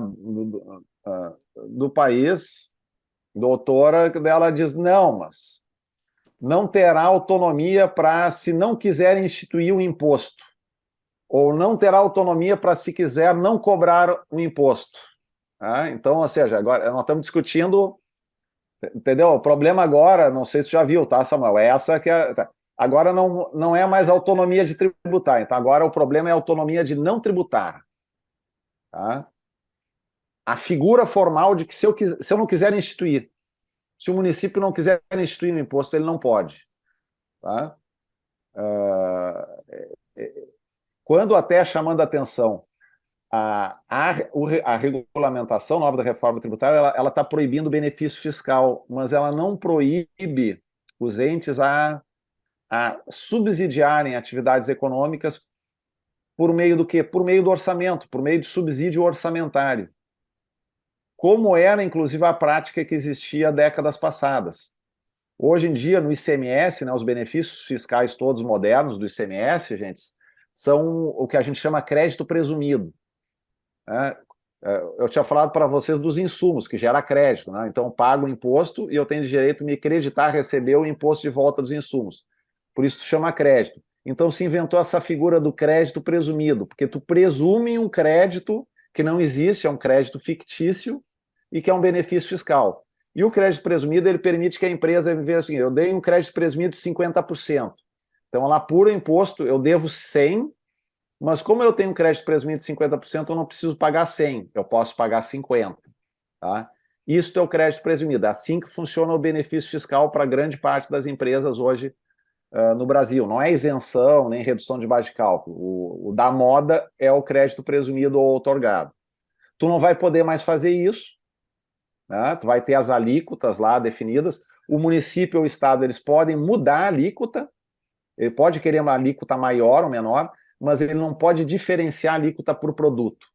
S3: do país, doutora, dela diz, não, mas não terá autonomia para, se não quiser instituir um imposto, ou não terá autonomia para, se quiser, não cobrar um imposto. Então, ou seja, agora nós estamos discutindo, entendeu? O problema agora, não sei se você já viu, tá, Samuel? Essa que é. Agora não é mais autonomia de tributar, então agora o problema é a autonomia de não tributar. Tá? A figura formal de que se eu não quiser instituir, se o município não quiser instituir um imposto, ele não pode. Tá? Quando até chamando a atenção a regulamentação nova da reforma tributária, ela está proibindo o benefício fiscal, mas ela não proíbe os entes a subsidiarem atividades econômicas por meio do quê? Por meio do orçamento, por meio de subsídio orçamentário. Como era, inclusive, a prática que existia décadas passadas. Hoje em dia, no ICMS, né, os benefícios fiscais todos modernos do ICMS, gente, são o que a gente chama crédito presumido. Né? Eu tinha falado para vocês dos insumos, que gera crédito. Né? Então, eu pago o imposto e eu tenho direito de me creditar, receber o imposto de volta dos insumos. Por isso, chama crédito. Então, se inventou essa figura do crédito presumido, porque tu presume um crédito que não existe, é um crédito fictício e que é um benefício fiscal. E o crédito presumido, ele permite que a empresa veja assim, eu dei um crédito presumido de 50%. Então, lá, por imposto, eu devo 100%, mas como eu tenho um crédito presumido de 50%, eu não preciso pagar 100%, eu posso pagar 50%. Tá? Isso é o crédito presumido. É assim que funciona o benefício fiscal para grande parte das empresas hoje no Brasil. Não é isenção, nem redução de base de cálculo. O da moda é o crédito presumido ou outorgado. Tu não vai poder mais fazer isso, né? Tu vai ter as alíquotas lá definidas. O município ou o estado, eles podem mudar a alíquota, ele pode querer uma alíquota maior ou menor, mas ele não pode diferenciar a alíquota por produto.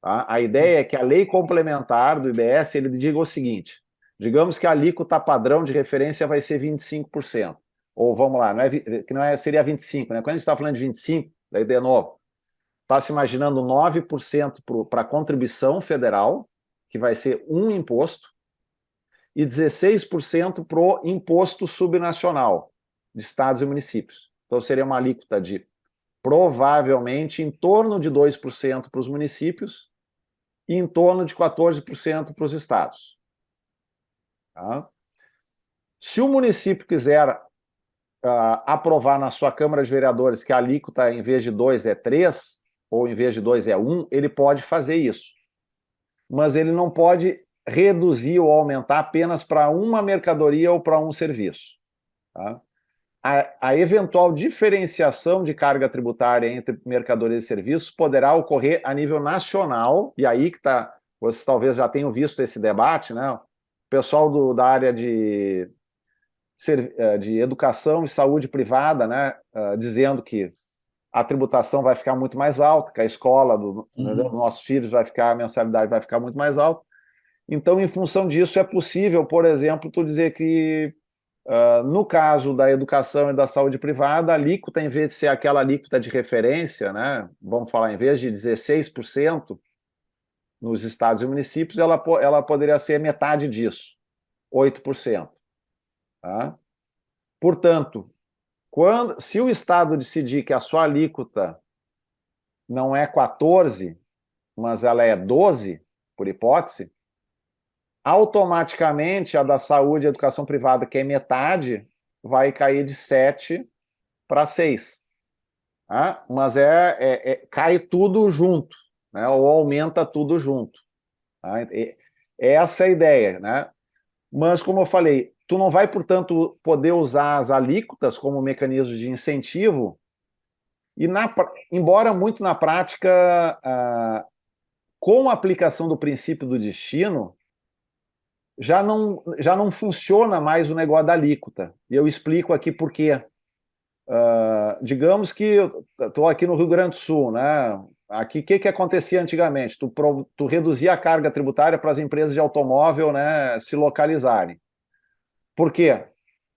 S3: Tá? A ideia é que a lei complementar do IBS, ele diga o seguinte, digamos que a alíquota padrão de referência vai ser 25%. Ou vamos lá, seria 25%, né? Quando a gente está falando de 25%, daí de novo, está se imaginando 9% para a contribuição federal, que vai ser um imposto, e 16% para o imposto subnacional de estados e municípios. Então seria uma alíquota de provavelmente em torno de 2% para os municípios e em torno de 14% para os estados. Tá? Se o município quiser aprovar na sua Câmara de Vereadores que a alíquota, em vez de 2 é 3, ou em vez de 2 é 1, ele pode fazer isso. Mas ele não pode reduzir ou aumentar apenas para uma mercadoria ou para um serviço. Tá? A eventual diferenciação de carga tributária entre mercadorias e serviços poderá ocorrer a nível nacional, e aí que está, vocês talvez já tenham visto esse debate, né? O pessoal da área de educação e saúde privada, né, dizendo que a tributação vai ficar muito mais alta, que a escola dos nossos filhos a mensalidade vai ficar muito mais alta. Então, em função disso, é possível, por exemplo, tu dizer que, no caso da educação e da saúde privada, a alíquota, em vez de ser aquela alíquota de referência, né, vamos falar, em vez de 16% nos estados e municípios, ela poderia ser metade disso, 8%. Tá? Portanto, se o Estado decidir que a sua alíquota não é 14%, mas ela é 12%, por hipótese, automaticamente a da saúde e educação privada, que é metade, vai cair de 7% para 6%. Tá? Mas cai tudo junto, né? Ou aumenta tudo junto. Tá? Essa é a ideia, né? Mas, como eu falei, tu não vai, portanto, poder usar as alíquotas como mecanismo de incentivo, e embora muito na prática, com a aplicação do princípio do destino, já não funciona mais o negócio da alíquota. E eu explico aqui por quê. Digamos que eu estou aqui no Rio Grande do Sul, né? Aqui, o que acontecia antigamente? Tu reduzia a carga tributária para as empresas de automóvel, né, se localizarem. Por quê?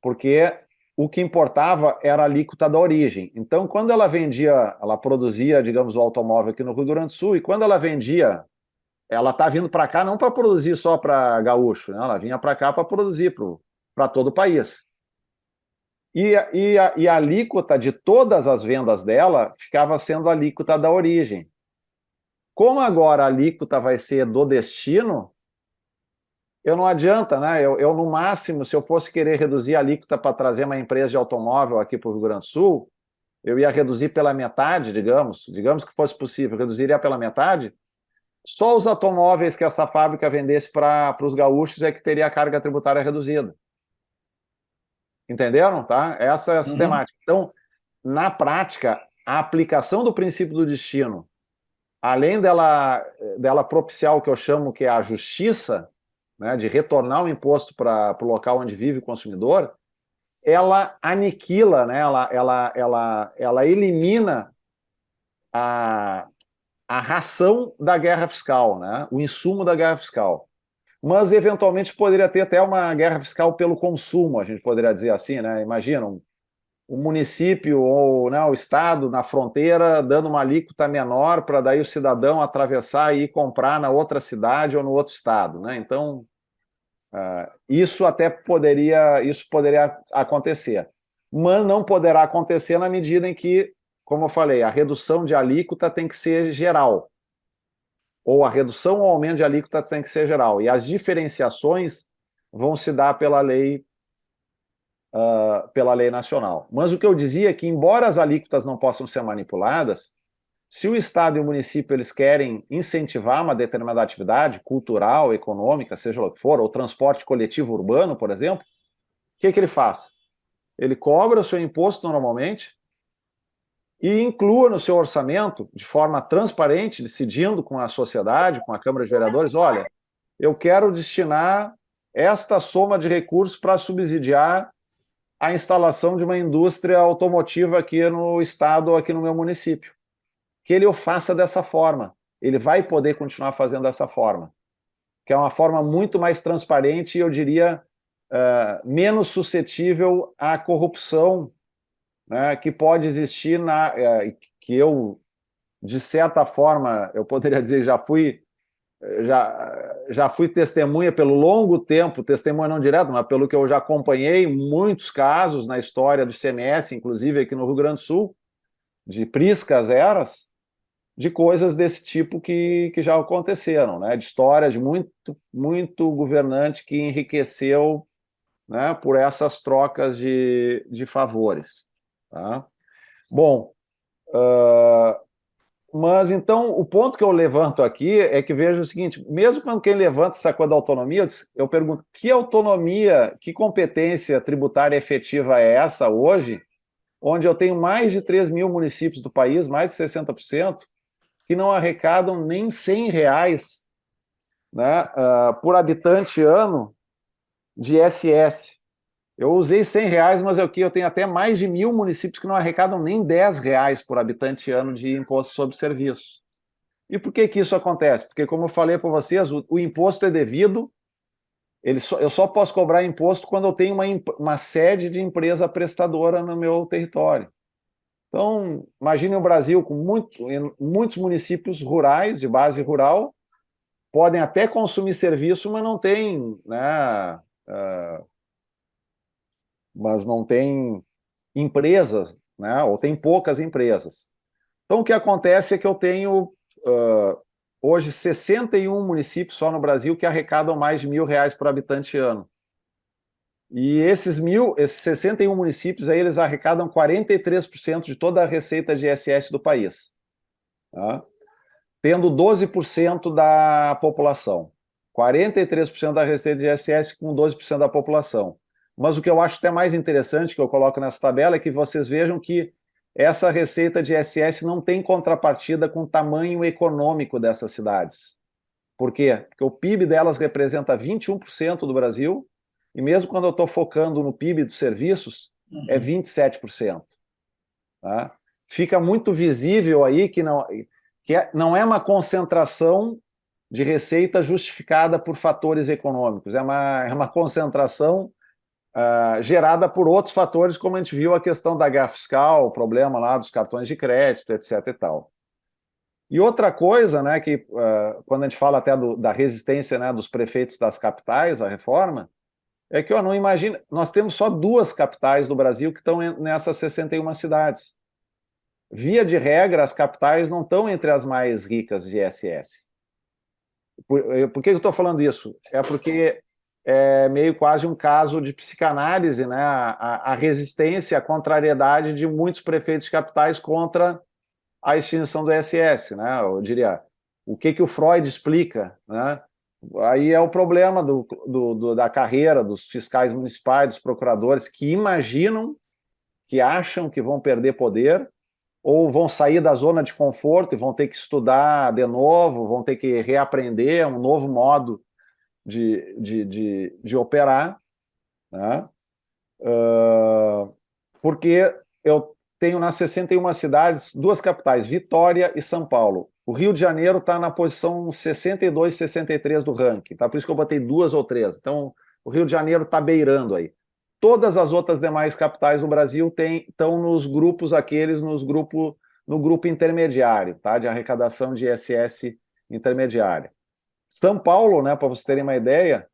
S3: Porque o que importava era a alíquota da origem. Então, quando ela produzia, digamos, o automóvel aqui no Rio Grande do Sul, e quando ela vendia, ela está vindo para cá não para produzir só para gaúcho, né? Ela vinha para cá para produzir para todo o país. E a alíquota de todas as vendas dela ficava sendo a alíquota da origem. Como agora a alíquota vai ser do destino, não adianta, né? Eu, no máximo, se eu fosse querer reduzir a alíquota para trazer uma empresa de automóvel aqui para o Rio Grande do Sul, eu ia reduzir pela metade, digamos que fosse possível, reduziria pela metade. Só os automóveis que essa fábrica vendesse para os gaúchos é que teria a carga tributária reduzida. Entenderam? Tá? Essa é a sistemática. Então, na prática, a aplicação do princípio do destino, além dela propiciar o que eu chamo que é a justiça, né, de retornar o imposto para o local onde vive o consumidor, ela aniquila, né, ela elimina a ração da guerra fiscal, né, o insumo da guerra fiscal. Mas, eventualmente, poderia ter até uma guerra fiscal pelo consumo, a gente poderia dizer assim, né? Imagina um município ou, né, o estado na fronteira dando uma alíquota menor para daí o cidadão atravessar e ir comprar na outra cidade ou no outro estado, né? Então, isso poderia acontecer. Mas não poderá acontecer na medida em que, como eu falei, a redução de alíquota tem que ser geral. Ou a redução ou aumento de alíquota tem que ser geral. E as diferenciações vão se dar pela lei nacional. Mas o que eu dizia é que, embora as alíquotas não possam ser manipuladas, se o Estado e o município eles querem incentivar uma determinada atividade cultural, econômica, seja o que for, ou transporte coletivo urbano, por exemplo, o que ele faz? Ele cobra o seu imposto normalmente e inclua no seu orçamento, de forma transparente, decidindo com a sociedade, com a Câmara de Vereadores, olha, eu quero destinar esta soma de recursos para subsidiar a instalação de uma indústria automotiva aqui no estado ou aqui no meu município. Que ele o faça dessa forma. Ele vai poder continuar fazendo dessa forma. Que é uma forma muito mais transparente e, eu diria, menos suscetível à corrupção, né, que pode existir, que eu, de certa forma, eu poderia dizer, já fui testemunha pelo longo tempo, testemunha não direto, mas pelo que eu já acompanhei, muitos casos na história do ICMS, inclusive aqui no Rio Grande do Sul, de priscas eras, de coisas desse tipo que já aconteceram, né? De histórias de muito governante que enriqueceu, né, por essas trocas de favores. Tá? Bom, Mas, então, o ponto que eu levanto aqui é que vejo o seguinte, mesmo quando quem levanta essa coisa da autonomia, eu pergunto, que autonomia, que competência tributária efetiva é essa hoje, onde eu tenho mais de 3 mil municípios do país, mais de 60%, que não arrecadam nem R$ 100, né, por habitante ano de ISS. Eu usei R$ 100, mas eu tenho até mais de 1.000 municípios que não arrecadam nem R$ 10 por habitante ano de imposto sobre serviço. E por que isso acontece? Porque, como eu falei para vocês, o imposto é devido, eu só posso cobrar imposto quando eu tenho uma sede de empresa prestadora no meu território. Então, imagine o Brasil com muitos municípios rurais, de base rural, podem até consumir serviço, mas não tem empresas, né? Ou tem poucas empresas. Então, o que acontece é que eu tenho hoje 61 municípios só no Brasil que arrecadam mais de R$ 1.000 por habitante ano. E esses 61 municípios aí, eles arrecadam 43% de toda a receita de ISS do país, tá? Tendo 12% da população. 43% da receita de ISS com 12% da população. Mas o que eu acho até mais interessante, que eu coloco nessa tabela, é que vocês vejam que essa receita de ISS não tem contrapartida com o tamanho econômico dessas cidades. Por quê? Porque o PIB delas representa 21% do Brasil, e mesmo quando eu estou focando no PIB dos serviços, é 27%. Tá? Fica muito visível aí que não é uma concentração de receita justificada por fatores econômicos, é uma concentração gerada por outros fatores, como a gente viu a questão da guerra fiscal, o problema lá dos cartões de crédito, etc. e tal. E outra coisa, né, que quando a gente fala até da resistência, né, dos prefeitos das capitais à reforma, é que eu não imagino, nós temos só 2 capitais do Brasil que estão nessas 61 cidades. Via de regra, as capitais não estão entre as mais ricas de ISS. Por que eu estou falando isso? É porque é meio quase um caso de psicanálise, né? A resistência, a contrariedade de muitos prefeitos de capitais contra a extinção do ISS, né? Eu diria, o que o Freud explica, né? Aí é o problema da carreira dos fiscais municipais, dos procuradores, que imaginam, que acham que vão perder poder, ou vão sair da zona de conforto e vão ter que estudar de novo, vão ter que reaprender um novo modo de operar, né? Porque eu tenho nas 61 cidades 2 capitais, Vitória e São Paulo. O Rio de Janeiro está na posição 62, 63 do ranking, tá? Por isso que eu botei 2 ou 3. Então, o Rio de Janeiro está beirando aí. Todas as outras demais capitais do Brasil estão nos grupos no grupo intermediário, tá? De arrecadação de ISS intermediária. São Paulo, né, para vocês terem uma ideia,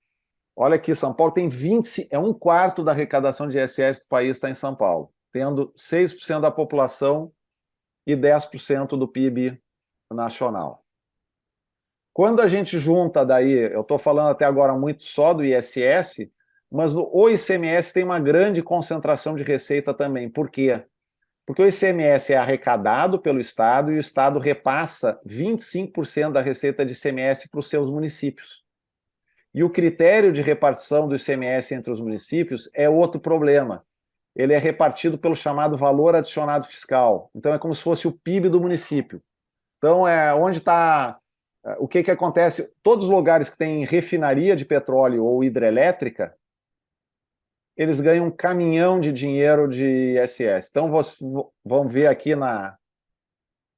S3: olha aqui, São Paulo tem 1/4 da arrecadação de ISS do país está em São Paulo, tendo 6% da população e 10% do PIB nacional. Quando a gente junta daí, eu estou falando até agora muito só do ISS, mas o ICMS tem uma grande concentração de receita também. Por quê? Porque o ICMS é arrecadado pelo Estado e o Estado repassa 25% da receita de ICMS para os seus municípios. E o critério de repartição do ICMS entre os municípios é outro problema. Ele é repartido pelo chamado valor adicionado fiscal. Então é como se fosse o PIB do município. Então é onde está... O que acontece? Todos os lugares que têm refinaria de petróleo ou hidrelétrica, eles ganham um caminhão de dinheiro de ISS. Então, vamos ver aqui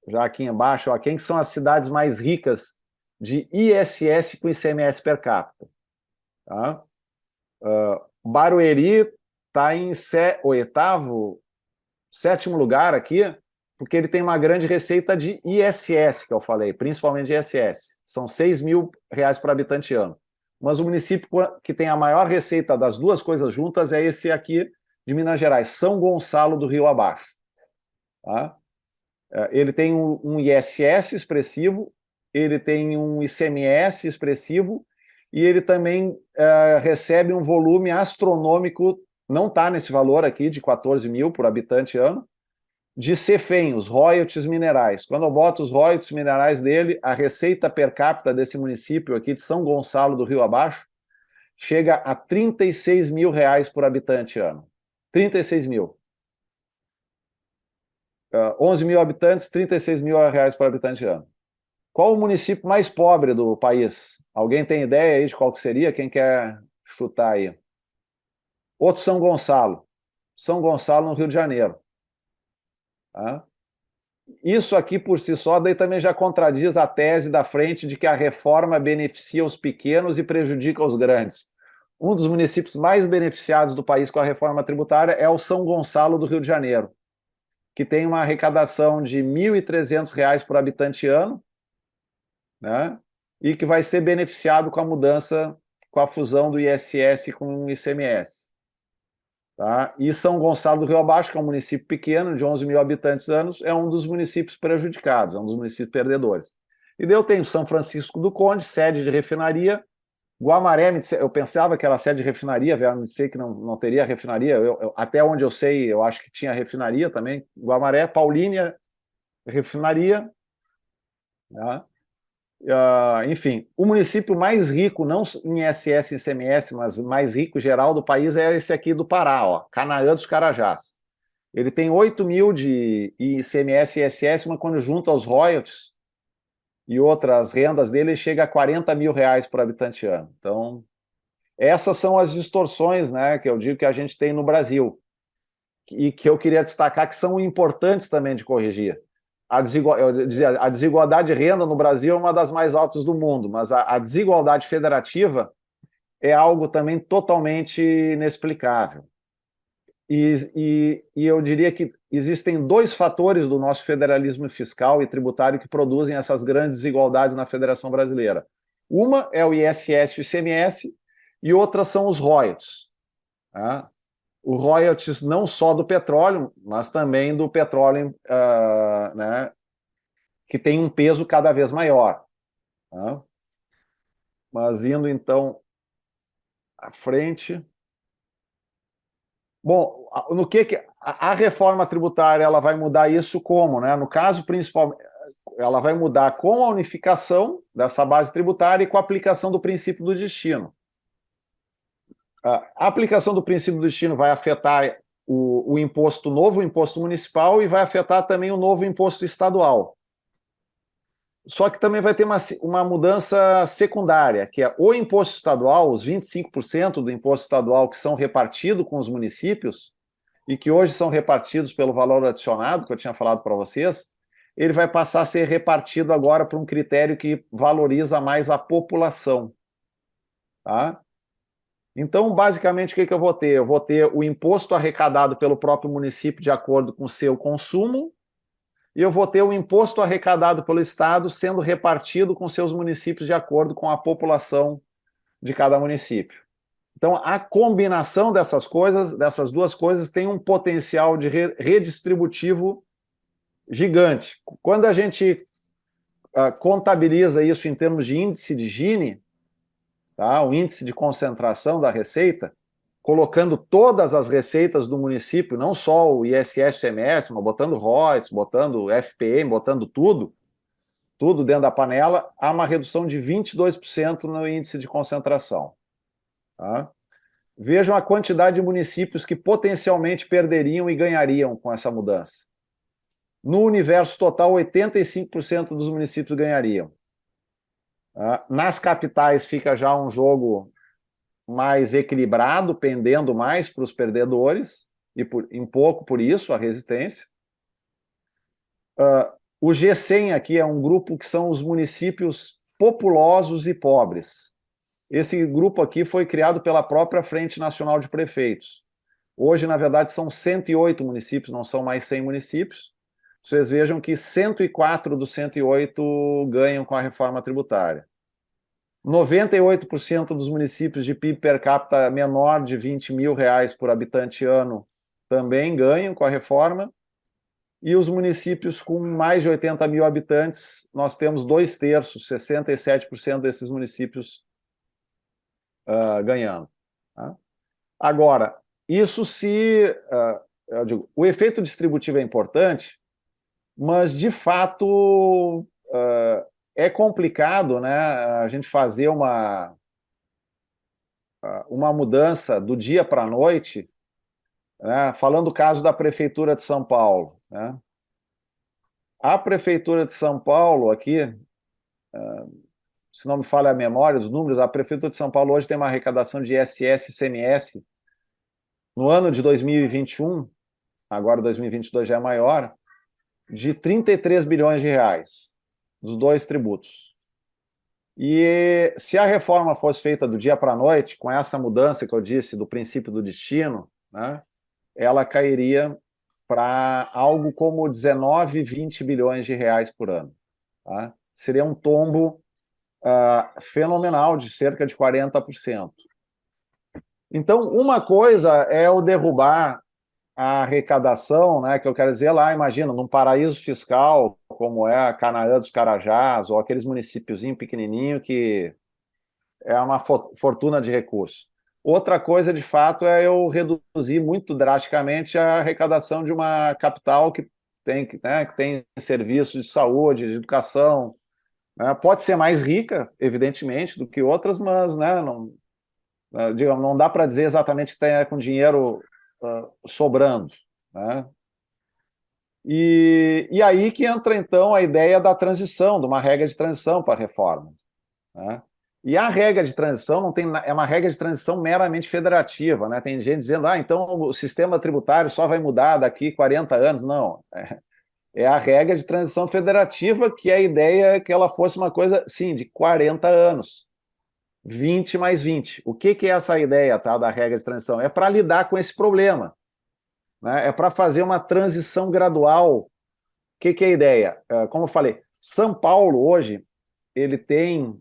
S3: já aqui embaixo, ó, quem são as cidades mais ricas de ISS com ICMS per capita. Tá? Barueri está em sétimo lugar aqui, porque ele tem uma grande receita de ISS, que eu falei, principalmente de ISS. São R$6.000 por habitante ano. Mas o município que tem a maior receita das 2 coisas juntas é esse aqui de Minas Gerais, São Gonçalo do Rio Abaixo. Tá? Ele tem um ISS expressivo, ele tem um ICMS expressivo e ele também recebe um volume astronômico, não está nesse valor aqui de 14 mil por habitante ano, de CEFEM, os royalties minerais. Quando eu boto os royalties minerais dele, a receita per capita desse município aqui de São Gonçalo do Rio Abaixo chega a R$ 36 mil por habitante ano. 36 mil. 11 mil habitantes, R$ 36 mil por habitante ano. Qual o município mais pobre do país? Alguém tem ideia aí de qual que seria? Quem quer chutar aí? Outro São Gonçalo. São Gonçalo, no Rio de Janeiro. Tá? Isso aqui, por si só, daí também já contradiz a tese da frente de que a reforma beneficia os pequenos e prejudica os grandes. Um dos municípios mais beneficiados do país com a reforma tributária é o São Gonçalo do Rio de Janeiro, que tem uma arrecadação de R$ 1.300 por habitante ano, né? E que vai ser beneficiado com a mudança, com a fusão do ISS com o ICMS. Tá? E São Gonçalo do Rio Abaixo, que é um município pequeno, de 11 mil habitantes anos, é um dos municípios prejudicados, é um dos municípios perdedores. E daí eu tenho São Francisco do Conde, sede de refinaria. Guamaré, eu pensava que era sede de refinaria, vieram me dizer que não teria refinaria. Até onde eu sei, eu acho que tinha refinaria também. Guamaré, Paulínia, refinaria. Tá? Enfim, o município mais rico, não em ISS e ICMS, mas mais rico geral do país é esse aqui do Pará, ó, Canaã dos Carajás. Ele tem 8 mil de ICMS e ISS, mas quando junta os royalties e outras rendas dele, ele chega a R$ 40 mil por habitante ano. Então, essas são as distorções, né, que eu digo que a gente tem no Brasil e que eu queria destacar que são importantes também de corrigir. A desigualdade de renda no Brasil é uma das mais altas do mundo, mas a desigualdade federativa é algo também totalmente inexplicável. E eu diria que existem dois fatores do nosso federalismo fiscal e tributário que produzem essas grandes desigualdades na Federação Brasileira. Uma é o ISS e o ICMS, e outra são os royalties. Tá? O royalties não só do petróleo, mas também do petróleo, né, que tem um peso cada vez maior. Tá? Mas indo, então, à frente... Bom, no que a reforma tributária ela vai mudar isso como? Né? No caso, principalmente, ela vai mudar com a unificação dessa base tributária e com a aplicação do princípio do destino. A aplicação do princípio do destino vai afetar o imposto novo, o imposto municipal, e vai afetar também o novo imposto estadual. Só que também vai ter uma mudança secundária, que é o imposto estadual, os 25% do imposto estadual que são repartidos com os municípios, e que hoje são repartidos pelo valor adicionado, que eu tinha falado para vocês, ele vai passar a ser repartido agora por um critério que valoriza mais a população. Tá? Então, basicamente, o que eu vou ter? Eu vou ter o imposto arrecadado pelo próprio município de acordo com o seu consumo, e eu vou ter o imposto arrecadado pelo Estado sendo repartido com seus municípios de acordo com a população de cada município. Então, a combinação dessas coisas, dessas duas coisas, tem um potencial de redistributivo gigante. Quando a gente contabiliza isso em termos de índice de Gini, tá? O índice de concentração da receita, colocando todas as receitas do município, não só o ISS, ICMS, mas botando royalties, botando FPM, botando tudo dentro da panela, há uma redução de 22% no índice de concentração. Tá? Vejam a quantidade de municípios que potencialmente perderiam e ganhariam com essa mudança. No universo total, 85% dos municípios ganhariam. Tá? Nas capitais fica já um jogo mais equilibrado, pendendo mais para os perdedores, e em pouco por isso a resistência. O G100 aqui é um grupo que são os municípios populosos e pobres. Esse grupo aqui foi criado pela própria Frente Nacional de Prefeitos. Hoje, na verdade, são 108 municípios, não são mais 100 municípios. Vocês vejam que 104 dos 108 ganham com a reforma tributária. 98% dos municípios de PIB per capita menor de R$20 mil por habitante ano também ganham com a reforma. E os municípios com mais de 80 mil habitantes, nós temos 2/3, 67% desses municípios ganhando. Tá? Agora, isso se eu digo, o efeito distributivo é importante, mas, de fato, é complicado, né, a gente fazer uma mudança do dia para a noite, né, falando do caso da Prefeitura de São Paulo. Né? A Prefeitura de São Paulo, aqui, se não me falha a memória, os números, a Prefeitura de São Paulo hoje tem uma arrecadação de ISS e ICMS no ano de 2021, agora 2022 já é maior, de 33 bilhões de reais, dos dois tributos. E se a reforma fosse feita do dia para a noite, com essa mudança que eu disse do princípio do destino, né, ela cairia para algo como 19, 20 bilhões de reais por ano. Tá? Seria um tombo fenomenal de cerca de 40%. Então, uma coisa é o derrubar a arrecadação, né, que eu quero dizer lá, imagina, num paraíso fiscal, como é a Canaã dos Carajás, ou aqueles municípiozinhos pequenininhos que é uma fortuna de recursos. Outra coisa, de fato, é eu reduzir muito drasticamente a arrecadação de uma capital que tem serviços de saúde, de educação. Né? Pode ser mais rica, evidentemente, do que outras, mas né, digamos, não dá para dizer exatamente que tem com dinheiro sobrando. Né? E aí que entra, então, a ideia da transição, de uma regra de transição para a reforma. Né? E a regra de transição é uma regra de transição meramente federativa. Né? Tem gente dizendo, então o sistema tributário só vai mudar daqui 40 anos. Não, é a regra de transição federativa, que a ideia é que ela fosse uma coisa, sim, de 40 anos. 20 mais 20. O que é essa ideia, tá, da regra de transição? É para lidar com esse problema. Né? É para fazer uma transição gradual. O que é a ideia? Como eu falei, São Paulo hoje, ele tem...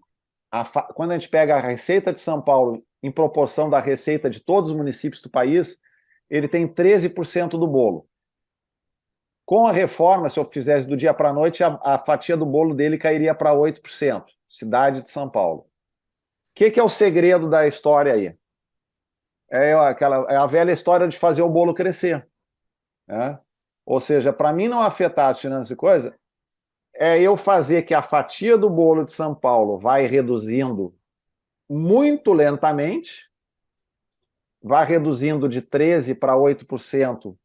S3: Quando a gente pega a receita de São Paulo em proporção da receita de todos os municípios do país, ele tem 13% do bolo. Com a reforma, se eu fizesse do dia para a noite, a fatia do bolo dele cairia para 8%, cidade de São Paulo. O que é o segredo da história aí? É a velha história de fazer o bolo crescer. Né? Ou seja, para mim não afetar as finanças e coisa, é eu fazer que a fatia do bolo de São Paulo vai reduzindo muito lentamente, vai reduzindo de 13% para 8%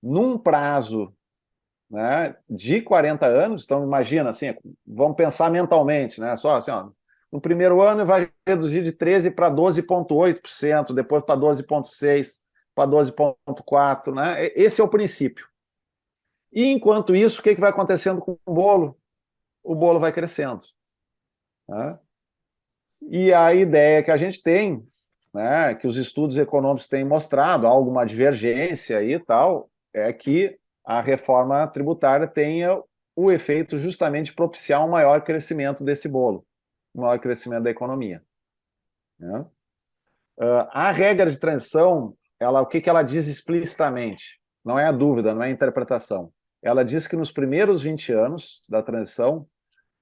S3: num prazo, né, de 40 anos. Então, imagina, assim, vamos pensar mentalmente, né? Só assim, ó, no primeiro ano vai reduzir de 13% para 12,8%, depois para 12,6%, para 12,4%, né? Esse é o princípio. E, enquanto isso, o que vai acontecendo com o bolo? O bolo vai crescendo. Né? E a ideia que a gente tem, né, que os estudos econômicos têm mostrado, há alguma divergência e tal, é que a reforma tributária tenha o efeito justamente de propiciar um maior crescimento desse bolo, um maior crescimento da economia. Né? A regra de transição, o que ela diz explicitamente? Não é a dúvida, não é a interpretação. Ela diz que nos primeiros 20 anos da transição,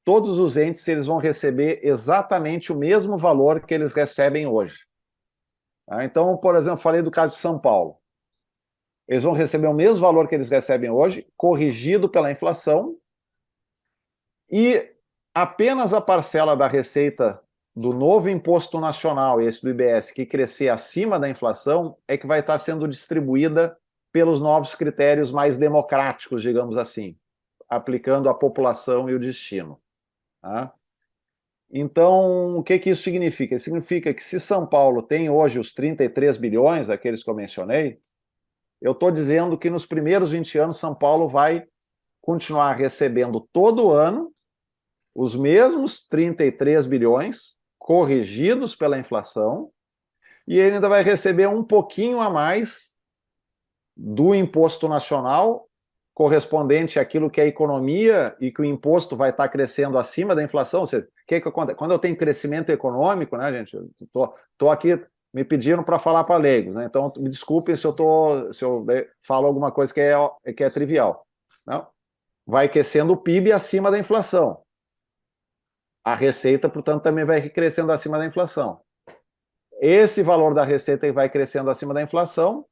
S3: todos os entes eles vão receber exatamente o mesmo valor que eles recebem hoje. Então, por exemplo, falei do caso de São Paulo. Eles vão receber o mesmo valor que eles recebem hoje, corrigido pela inflação, e apenas a parcela da receita do novo imposto nacional, esse do IBS, que crescer acima da inflação, é que vai estar sendo distribuída pelos novos critérios mais democráticos, digamos assim, aplicando a população e o destino. Tá? Então, o que isso significa? Significa que se São Paulo tem hoje os 33 bilhões, aqueles que eu mencionei, eu estou dizendo que nos primeiros 20 anos São Paulo vai continuar recebendo todo ano os mesmos 33 bilhões, corrigidos pela inflação, e ele ainda vai receber um pouquinho a mais do imposto nacional, correspondente àquilo que é a economia e que o imposto vai estar crescendo acima da inflação. Ou seja, que acontece? Quando eu tenho crescimento econômico, né, gente, estou aqui me pedindo para falar para leigos, né? Então me desculpem se eu falo alguma coisa que é trivial. Não? Vai crescendo o PIB acima da inflação. A receita, portanto, também vai crescendo acima da inflação. Esse valor da receita vai crescendo acima da inflação,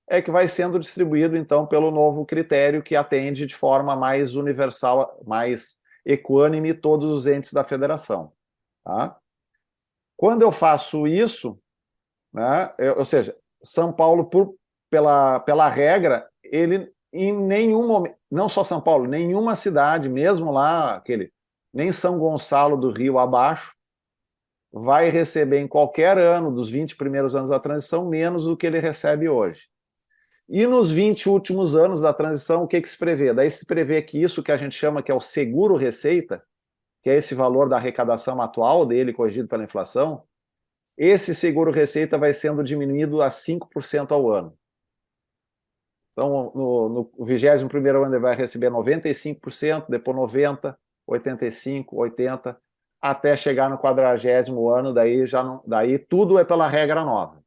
S3: é que vai sendo distribuído, então, pelo novo critério que atende de forma mais universal, mais equânime todos os entes da federação. Tá? Quando eu faço isso, né, ou seja, São Paulo, pela regra, ele em nenhum momento, não só São Paulo, nenhuma cidade, mesmo lá, nem São Gonçalo do Rio abaixo, vai receber em qualquer ano dos 20 primeiros anos da transição menos do que ele recebe hoje. E nos 20 últimos anos da transição, o que se prevê? Daí se prevê que isso que a gente chama que é o seguro-receita, que é esse valor da arrecadação atual dele, corrigido pela inflação, esse seguro-receita vai sendo diminuído a 5% ao ano. Então, no 21º ano ele vai receber 95%, depois 90%, 85%, 80%, até chegar no 40º ano, daí tudo é pela regra nova.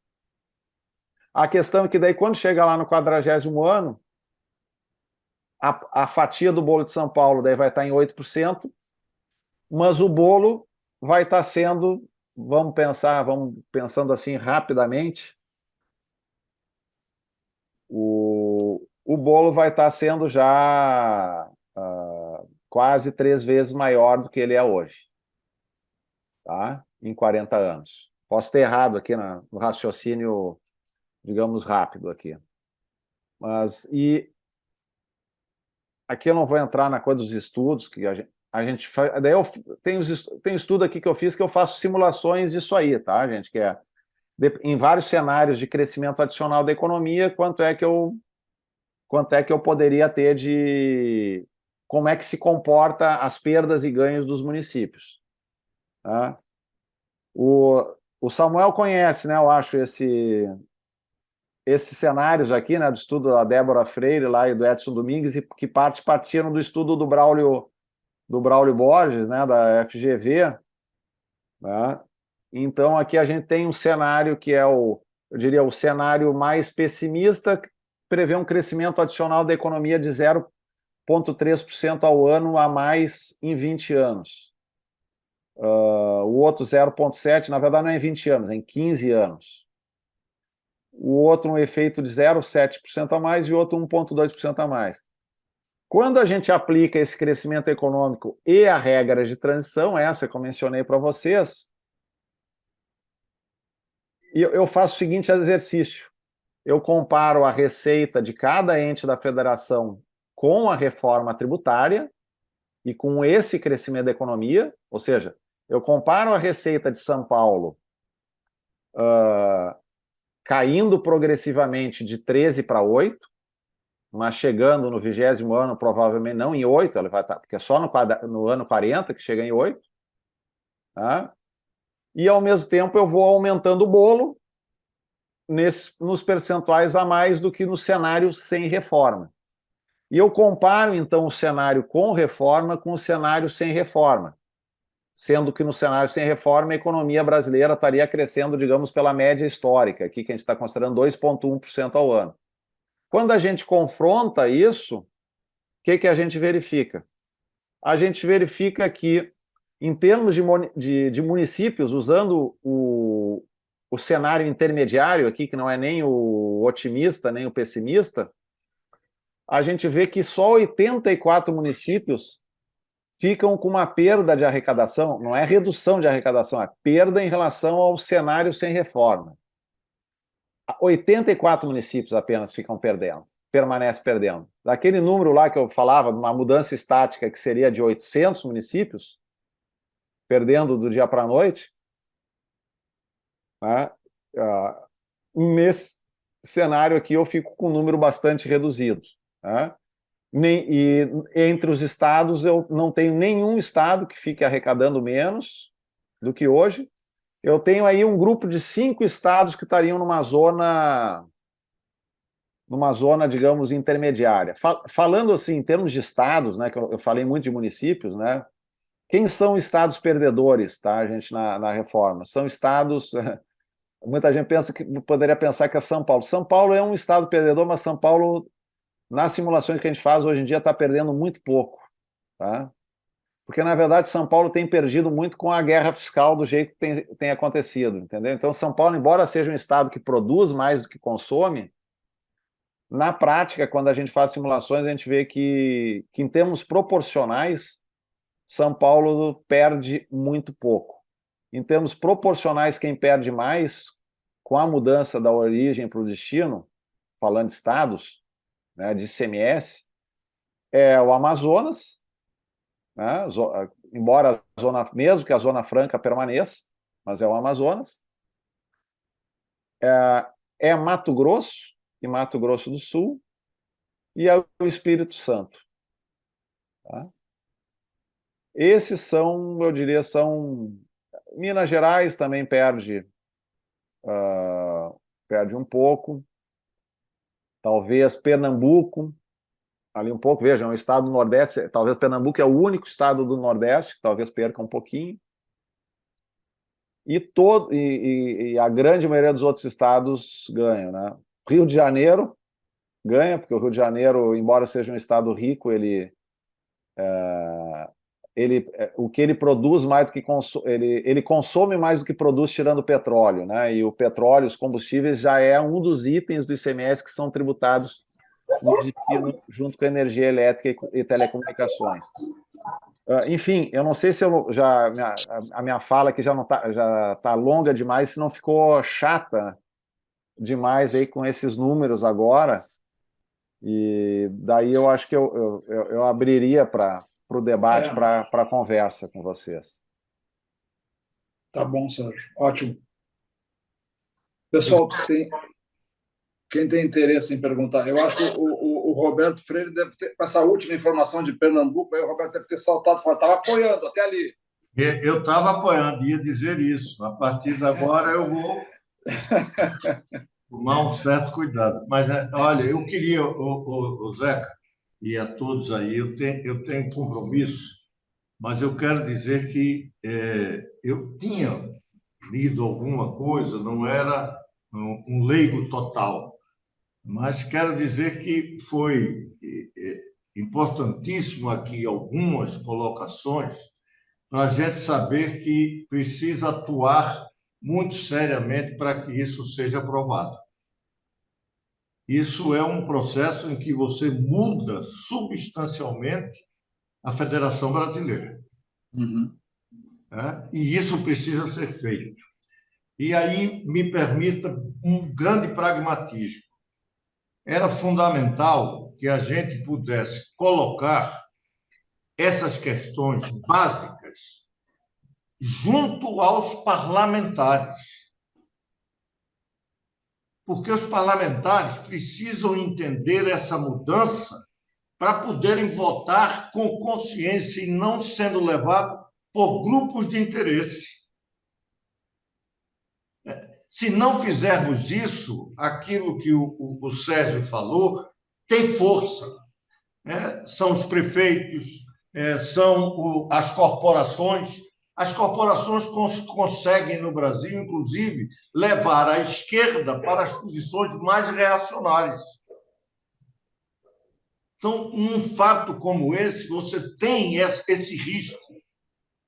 S3: A questão é que daí, quando chega lá no 40º ano, a fatia do bolo de São Paulo daí vai estar em 8%, mas o bolo vai estar sendo, vamos pensando assim rapidamente, o bolo vai estar sendo já quase 3 vezes maior do que ele é hoje, tá? Em 40 anos. Posso ter errado aqui no raciocínio, digamos, rápido aqui. Mas, aqui eu não vou entrar na coisa dos estudos, que a gente faz. Daí eu tenho estudo aqui que eu fiz que eu faço simulações disso aí, tá, gente? Que é em vários cenários de crescimento adicional da economia, quanto é que eu poderia ter de como é que se comporta as perdas e ganhos dos municípios. Tá? O Samuel conhece, né, eu acho, esses cenários aqui, né, do estudo da Débora Freire lá e do Edson Domingues, e que partiram do estudo do Braulio Borges, né, da FGV, né? Então, aqui a gente tem um cenário que é eu diria, o cenário mais pessimista, que prevê um crescimento adicional da economia de 0,3% ao ano a mais em 20 anos. O outro 0,7%, na verdade não é em 20 anos, é em 15 anos. O outro um efeito de 0,7% a mais e o outro 1,2% a mais. Quando a gente aplica esse crescimento econômico e a regra de transição, essa que eu mencionei para vocês, eu faço o seguinte exercício. Eu comparo a receita de cada ente da federação com a reforma tributária e com esse crescimento da economia, ou seja, eu comparo a receita de São Paulo caindo progressivamente de 13 para 8, mas chegando no 20º ano, provavelmente não em 8, ela vai estar, porque é só no ano 40 que chega em 8, tá? E ao mesmo tempo eu vou aumentando o bolo nos percentuais a mais do que no cenário sem reforma. E eu comparo, então, o cenário com reforma com o cenário sem reforma, sendo que no cenário sem reforma a economia brasileira estaria crescendo, digamos, pela média histórica, aqui que a gente está considerando 2,1% ao ano. Quando a gente confronta isso, o que a gente verifica? A gente verifica que, em termos de municípios, usando o cenário intermediário aqui, que não é nem o otimista, nem o pessimista, a gente vê que só 84 municípios ficam com uma perda de arrecadação, não é redução de arrecadação, é perda em relação ao cenário sem reforma. 84 municípios apenas ficam perdendo, permanecem perdendo. Daquele número lá que eu falava, de uma mudança estática que seria de 800 municípios, perdendo do dia para a noite, né? Nesse cenário aqui eu fico com um número bastante reduzido. Né? E entre os estados eu não tenho nenhum estado que fique arrecadando menos do que hoje. Eu tenho aí um grupo de 5 estados que estariam numa zona, digamos, intermediária. Falando assim, em termos de estados, né, que eu falei muito de municípios, né? Quem são estados perdedores, tá, gente, na reforma? São estados... Muita gente poderia pensar que é São Paulo. São Paulo é um estado perdedor, mas São Paulo, nas simulações que a gente faz hoje em dia, está perdendo muito pouco. Tá? Porque, na verdade, São Paulo tem perdido muito com a guerra fiscal do jeito que tem acontecido. Entendeu? Então, São Paulo, embora seja um estado que produz mais do que consome, Na prática, quando a gente faz simulações, a gente vê que em termos proporcionais, São Paulo perde muito pouco. Em termos proporcionais, quem perde mais, com a mudança da origem para o destino, falando de estados, né, de ICMS, é o Amazonas, né, embora mesmo que a Zona Franca permaneça, mas é o Amazonas, é Mato Grosso e Mato Grosso do Sul, e é o Espírito Santo. Tá? Esses são, eu diria, são... Minas Gerais também perde um pouco, talvez Pernambuco, ali um pouco, veja, é um estado do Nordeste, talvez Pernambuco é o único estado do Nordeste, que talvez perca um pouquinho, e a grande maioria dos outros estados ganham, né? Rio de Janeiro ganha, porque o Rio de Janeiro, embora seja um estado rico, o que ele produz mais do que ele consome mais do que produz, tirando petróleo, né? E o petróleo, os combustíveis, já é um dos itens do ICMS que são tributados no destino, junto com a energia elétrica e telecomunicações. Enfim, eu não sei se a minha fala aqui já tá longa demais, se não ficou chata demais aí com esses números agora, e daí eu acho que eu abriria para o debate, para a conversa com vocês.
S1: Tá bom, Sérgio. Ótimo. Pessoal, quem tem interesse em perguntar, eu acho que o Roberto Freire deve ter, com essa última informação de Pernambuco, aí o Roberto deve ter saltado fora, estava apoiando até ali.
S5: Eu estava apoiando, ia dizer isso. A partir de agora eu vou tomar um certo cuidado. Mas, olha, eu queria, o Zeca, e a todos aí, eu tenho compromisso, mas eu quero dizer que eu tinha lido alguma coisa, não era um leigo total, mas quero dizer que foi importantíssimo aqui algumas colocações para a gente saber que precisa atuar muito seriamente para que isso seja aprovado. Isso é um processo em que você muda substancialmente a Federação Brasileira.
S1: Uhum.
S5: Né? E isso precisa ser feito. E aí, me permita um grande pragmatismo. Era fundamental que a gente pudesse colocar essas questões básicas junto aos parlamentares. Porque os parlamentares precisam entender essa mudança para poderem votar com consciência e não sendo levados por grupos de interesse. Se não fizermos isso, aquilo que o Sérgio falou tem força. São os prefeitos, são as corporações. As corporações conseguem, no Brasil, inclusive, levar a esquerda para as posições mais reacionárias. Então, num fato como esse, você tem esse risco.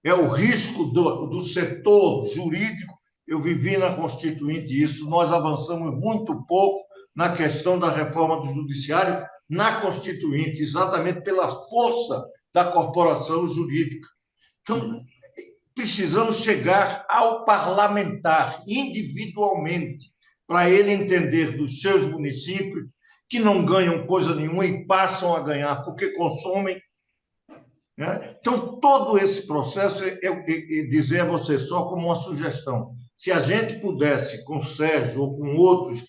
S5: É o risco do setor jurídico. Eu vivi na Constituinte isso, nós avançamos muito pouco na questão da reforma do judiciário na Constituinte, exatamente pela força da corporação jurídica. Então, precisamos chegar ao parlamentar individualmente, para ele entender dos seus municípios que não ganham coisa nenhuma e passam a ganhar porque consomem. Né? Então, todo esse processo, eu dizer a você só como uma sugestão, se a gente pudesse, com o Sérgio ou com outros,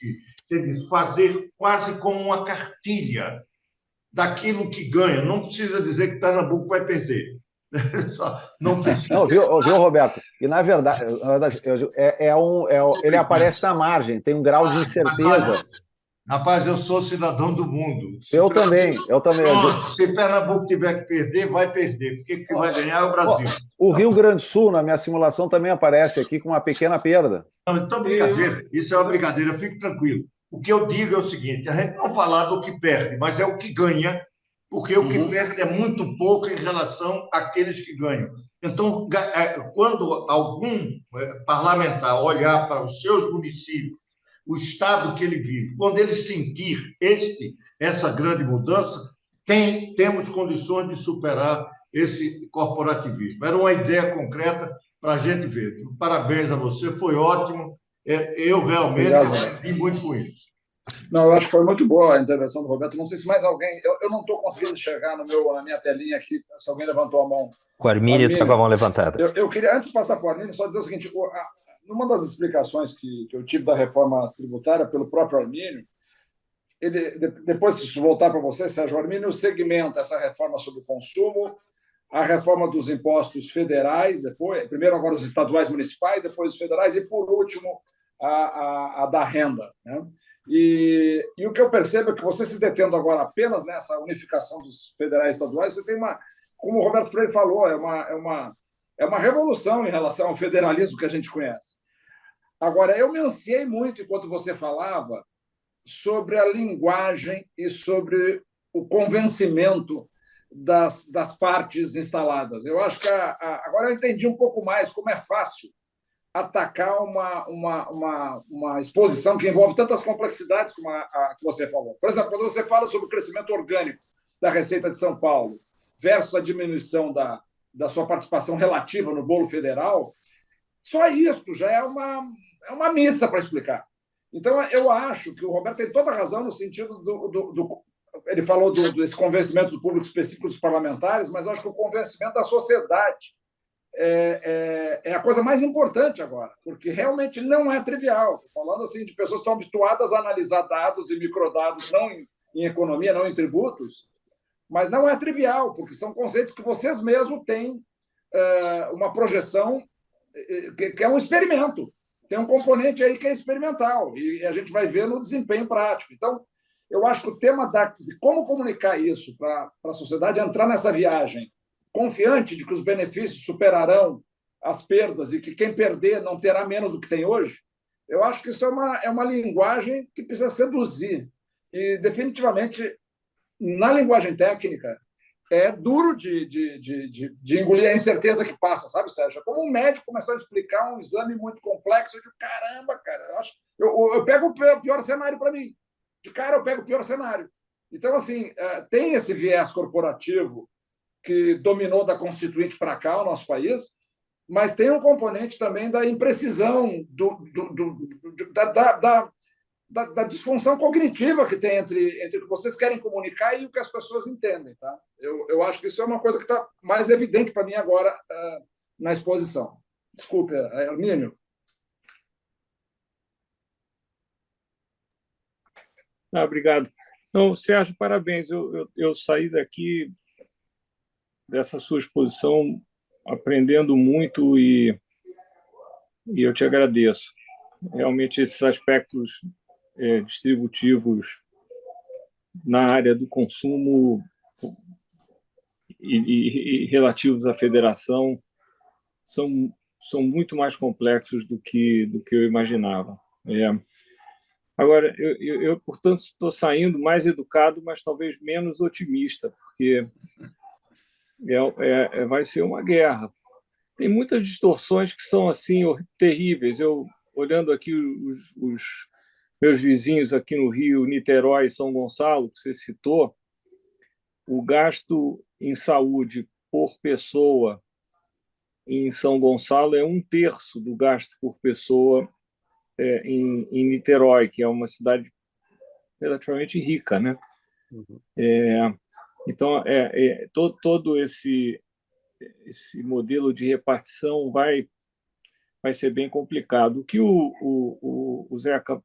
S5: fazer quase como uma cartilha daquilo que ganha, não precisa dizer que Pernambuco vai perder. Não precisa.
S3: Não, viu, Roberto? E, na verdade, ele aparece na margem, tem um grau de incerteza.
S5: Rapaz, eu sou cidadão do mundo.
S3: Eu também.
S5: Se Pernambuco tiver que perder, vai perder, porque quem vai ganhar é o Brasil.
S3: O Rio Grande do Sul, na minha simulação, também aparece aqui com uma pequena perda.
S5: Não, então, brincadeira. Isso é uma brincadeira, fique tranquilo. O que eu digo é o seguinte, a gente não falar do que perde, mas é o que ganha, porque o que perde é muito pouco em relação àqueles que ganham. Então, quando algum parlamentar olhar para os seus municípios, o estado que ele vive. Quando ele sentir essa grande mudança, temos condições de superar esse corporativismo. Era uma ideia concreta para a gente ver. Parabéns a você, foi ótimo. Eu realmente aprendi muito com isso.
S1: Não, eu acho que foi muito boa a intervenção do Roberto. Não sei se mais alguém. Eu não estou conseguindo enxergar na minha telinha aqui, se alguém levantou a mão.
S7: O Armínio está com a mão levantada.
S1: Eu queria, antes de passar para o Armínio, só dizer o seguinte: numa das explicações que eu tive da reforma tributária pelo próprio Armínio, depois, se voltar para você, Sérgio, o Armínio segmenta essa reforma sobre o consumo, a reforma dos impostos federais, depois, primeiro agora os estaduais municipais, depois os federais, e, por último, a da renda, né? E o que eu percebo é que você se detendo agora apenas nessa unificação dos federais e estaduais, você tem como o Roberto Freire falou, é uma revolução em relação ao federalismo que a gente conhece. Agora, eu me ansiei muito, enquanto você falava, sobre a linguagem e sobre o convencimento das partes instaladas. Eu acho que agora eu entendi um pouco mais como é fácil atacar uma exposição que envolve tantas complexidades como a que você falou. Por exemplo, quando você fala sobre o crescimento orgânico da Receita de São Paulo versus a diminuição da sua participação relativa no bolo federal, só isso já é uma missa para explicar. Então, eu acho que o Roberto tem toda a razão no sentido ele falou desse convencimento do público específico dos parlamentares, mas eu acho que o convencimento da sociedade é a coisa mais importante agora, porque realmente não é trivial. Estou falando assim de pessoas que estão habituadas a analisar dados e microdados, não em economia, não em tributos, mas não é trivial, porque são conceitos que vocês mesmos têm uma projeção que é um experimento. Tem um componente aí que é experimental, e a gente vai ver no desempenho prático. Então, eu acho que o tema de como comunicar isso para a sociedade entrar nessa viagem confiante de que os benefícios superarão as perdas e que quem perder não terá menos do que tem hoje, eu acho que isso é uma linguagem que precisa seduzir. E, definitivamente, na linguagem técnica, é duro de engolir a incerteza que passa, sabe, Sérgio? É como um médico começar a explicar um exame muito complexo, eu digo, caramba, cara, eu pego o pior cenário para mim. De cara, eu pego o pior cenário. Então, assim, tem esse viés corporativo que dominou da Constituinte para cá o nosso país, mas tem um componente também da imprecisão, da disfunção cognitiva que tem entre o que vocês querem comunicar e o que as pessoas entendem. Tá? Eu acho que isso é uma coisa que está mais evidente para mim agora na exposição. Desculpe, Armínio.
S4: Obrigado. Então, Sérgio, parabéns. Eu saí daqui dessa sua exposição aprendendo muito e eu te agradeço. Realmente, esses aspectos distributivos na área do consumo e relativos à federação são muito mais complexos do que eu imaginava. Agora, eu portanto, estou saindo mais educado, mas talvez menos otimista, porque vai ser uma guerra. Tem muitas distorções que são assim terríveis. Eu, olhando aqui os meus vizinhos aqui no Rio, Niterói e São Gonçalo, que você citou, o gasto em saúde por pessoa em São Gonçalo é 1/3 do gasto por pessoa em Niterói, que é uma cidade relativamente rica, né? Uhum. Então, todo esse modelo de repartição vai ser bem complicado. O que o Zeca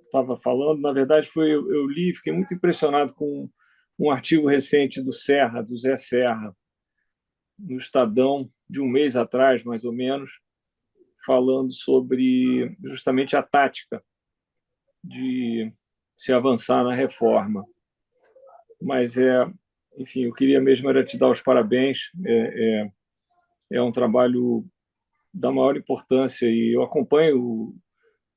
S4: estava falando, na verdade, eu li e fiquei muito impressionado com um artigo recente do Zé Serra, no Estadão, de um mês atrás, mais ou menos, falando sobre justamente a tática de se avançar na reforma. Mas, enfim, eu queria mesmo era te dar os parabéns. É um trabalho da maior importância e eu acompanho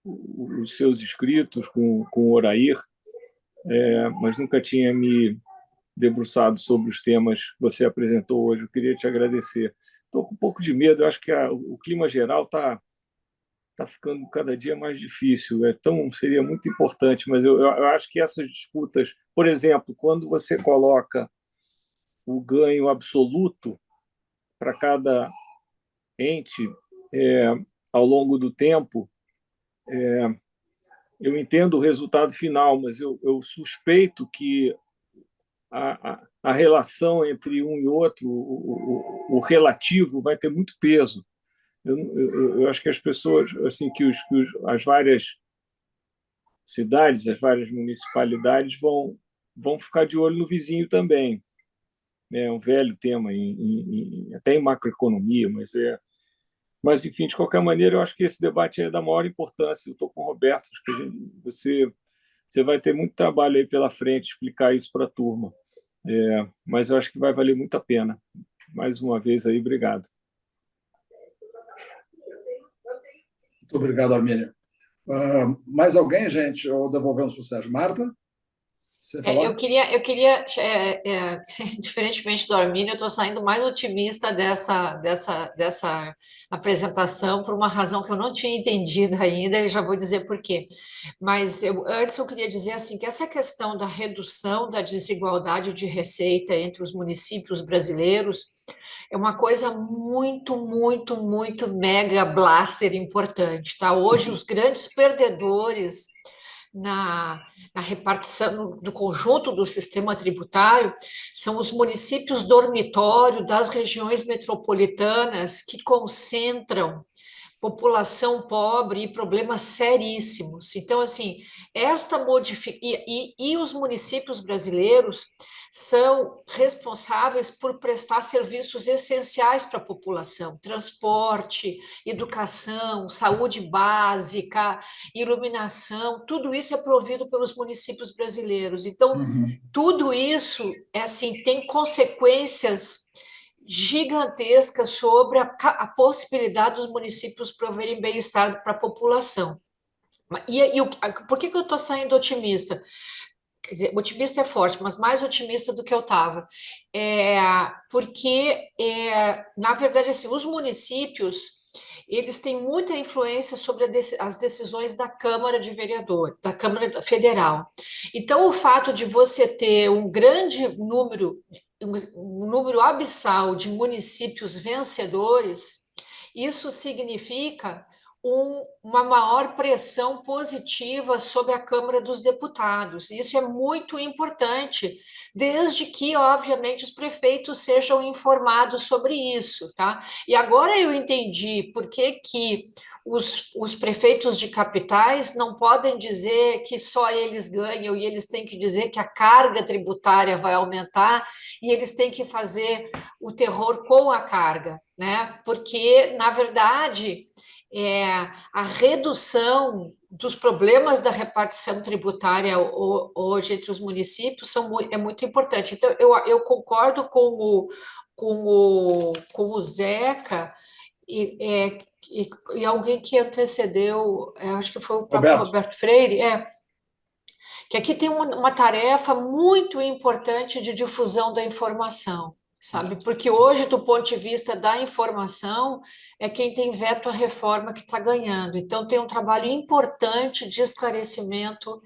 S4: os seus escritos com o Orair, mas nunca tinha me debruçado sobre os temas que você apresentou hoje. Eu queria te agradecer. Estou com um pouco de medo, eu acho que o clima geral está está ficando cada dia mais difícil. Seria muito importante, mas eu acho que essas disputas, por exemplo, quando você coloca o ganho absoluto para cada ente ao longo do tempo, eu entendo o resultado final, mas eu suspeito que a relação entre um e outro, o relativo, vai ter muito peso. Eu acho que as pessoas, assim, as várias cidades, as várias municipalidades vão ficar de olho no vizinho também. É um velho tema, até em macroeconomia, mas, enfim, de qualquer maneira, eu acho que esse debate é da maior importância. Eu estou com o Roberto, acho que você vai ter muito trabalho aí pela frente explicar isso para a turma. Mas eu acho que vai valer muito a pena. Mais uma vez aí, obrigado.
S1: Muito obrigado, Armínio. Mais alguém, gente? Ou devolvemos para o Sérgio? Marta?
S2: Eu queria diferentemente do Armínio, eu estou saindo mais otimista dessa apresentação por uma razão que eu não tinha entendido ainda, e já vou dizer por quê. Mas antes eu queria dizer assim que essa questão da redução da desigualdade de receita entre os municípios brasileiros é uma coisa muito, muito, muito mega blaster importante, tá? Hoje os grandes perdedores na repartição do conjunto do sistema tributário são os municípios dormitório das regiões metropolitanas que concentram população pobre e problemas seríssimos. Então, assim, e os municípios brasileiros são responsáveis por prestar serviços essenciais para a população: transporte, educação, saúde básica, iluminação, tudo isso é provido pelos municípios brasileiros. Então, tudo isso tem consequências gigantescas sobre a possibilidade dos municípios proverem bem-estar para a população. Por que eu estou saindo otimista? Quer dizer, otimista é forte, mas mais otimista do que eu estava. Porque, na verdade, assim, os municípios eles têm muita influência sobre as decisões da Câmara de Vereadores, da Câmara Federal. Então, o fato de você ter um número abissal de municípios vencedores, isso significa uma maior pressão positiva sobre a Câmara dos Deputados. Isso é muito importante, desde que, obviamente, os prefeitos sejam informados sobre isso, tá? E agora eu entendi por que os prefeitos de capitais não podem dizer que só eles ganham, e eles têm que dizer que a carga tributária vai aumentar, e eles têm que fazer o terror com a carga, né? Porque, na verdade, a redução dos problemas da repartição tributária hoje entre os municípios é muito importante. Então, eu concordo com o Zeca e alguém que antecedeu, acho que foi o próprio Roberto Freire, que aqui tem uma tarefa muito importante de difusão da informação, sabe? Porque hoje, do ponto de vista da informação, é quem tem veto à reforma que está ganhando. Então, tem um trabalho importante de esclarecimento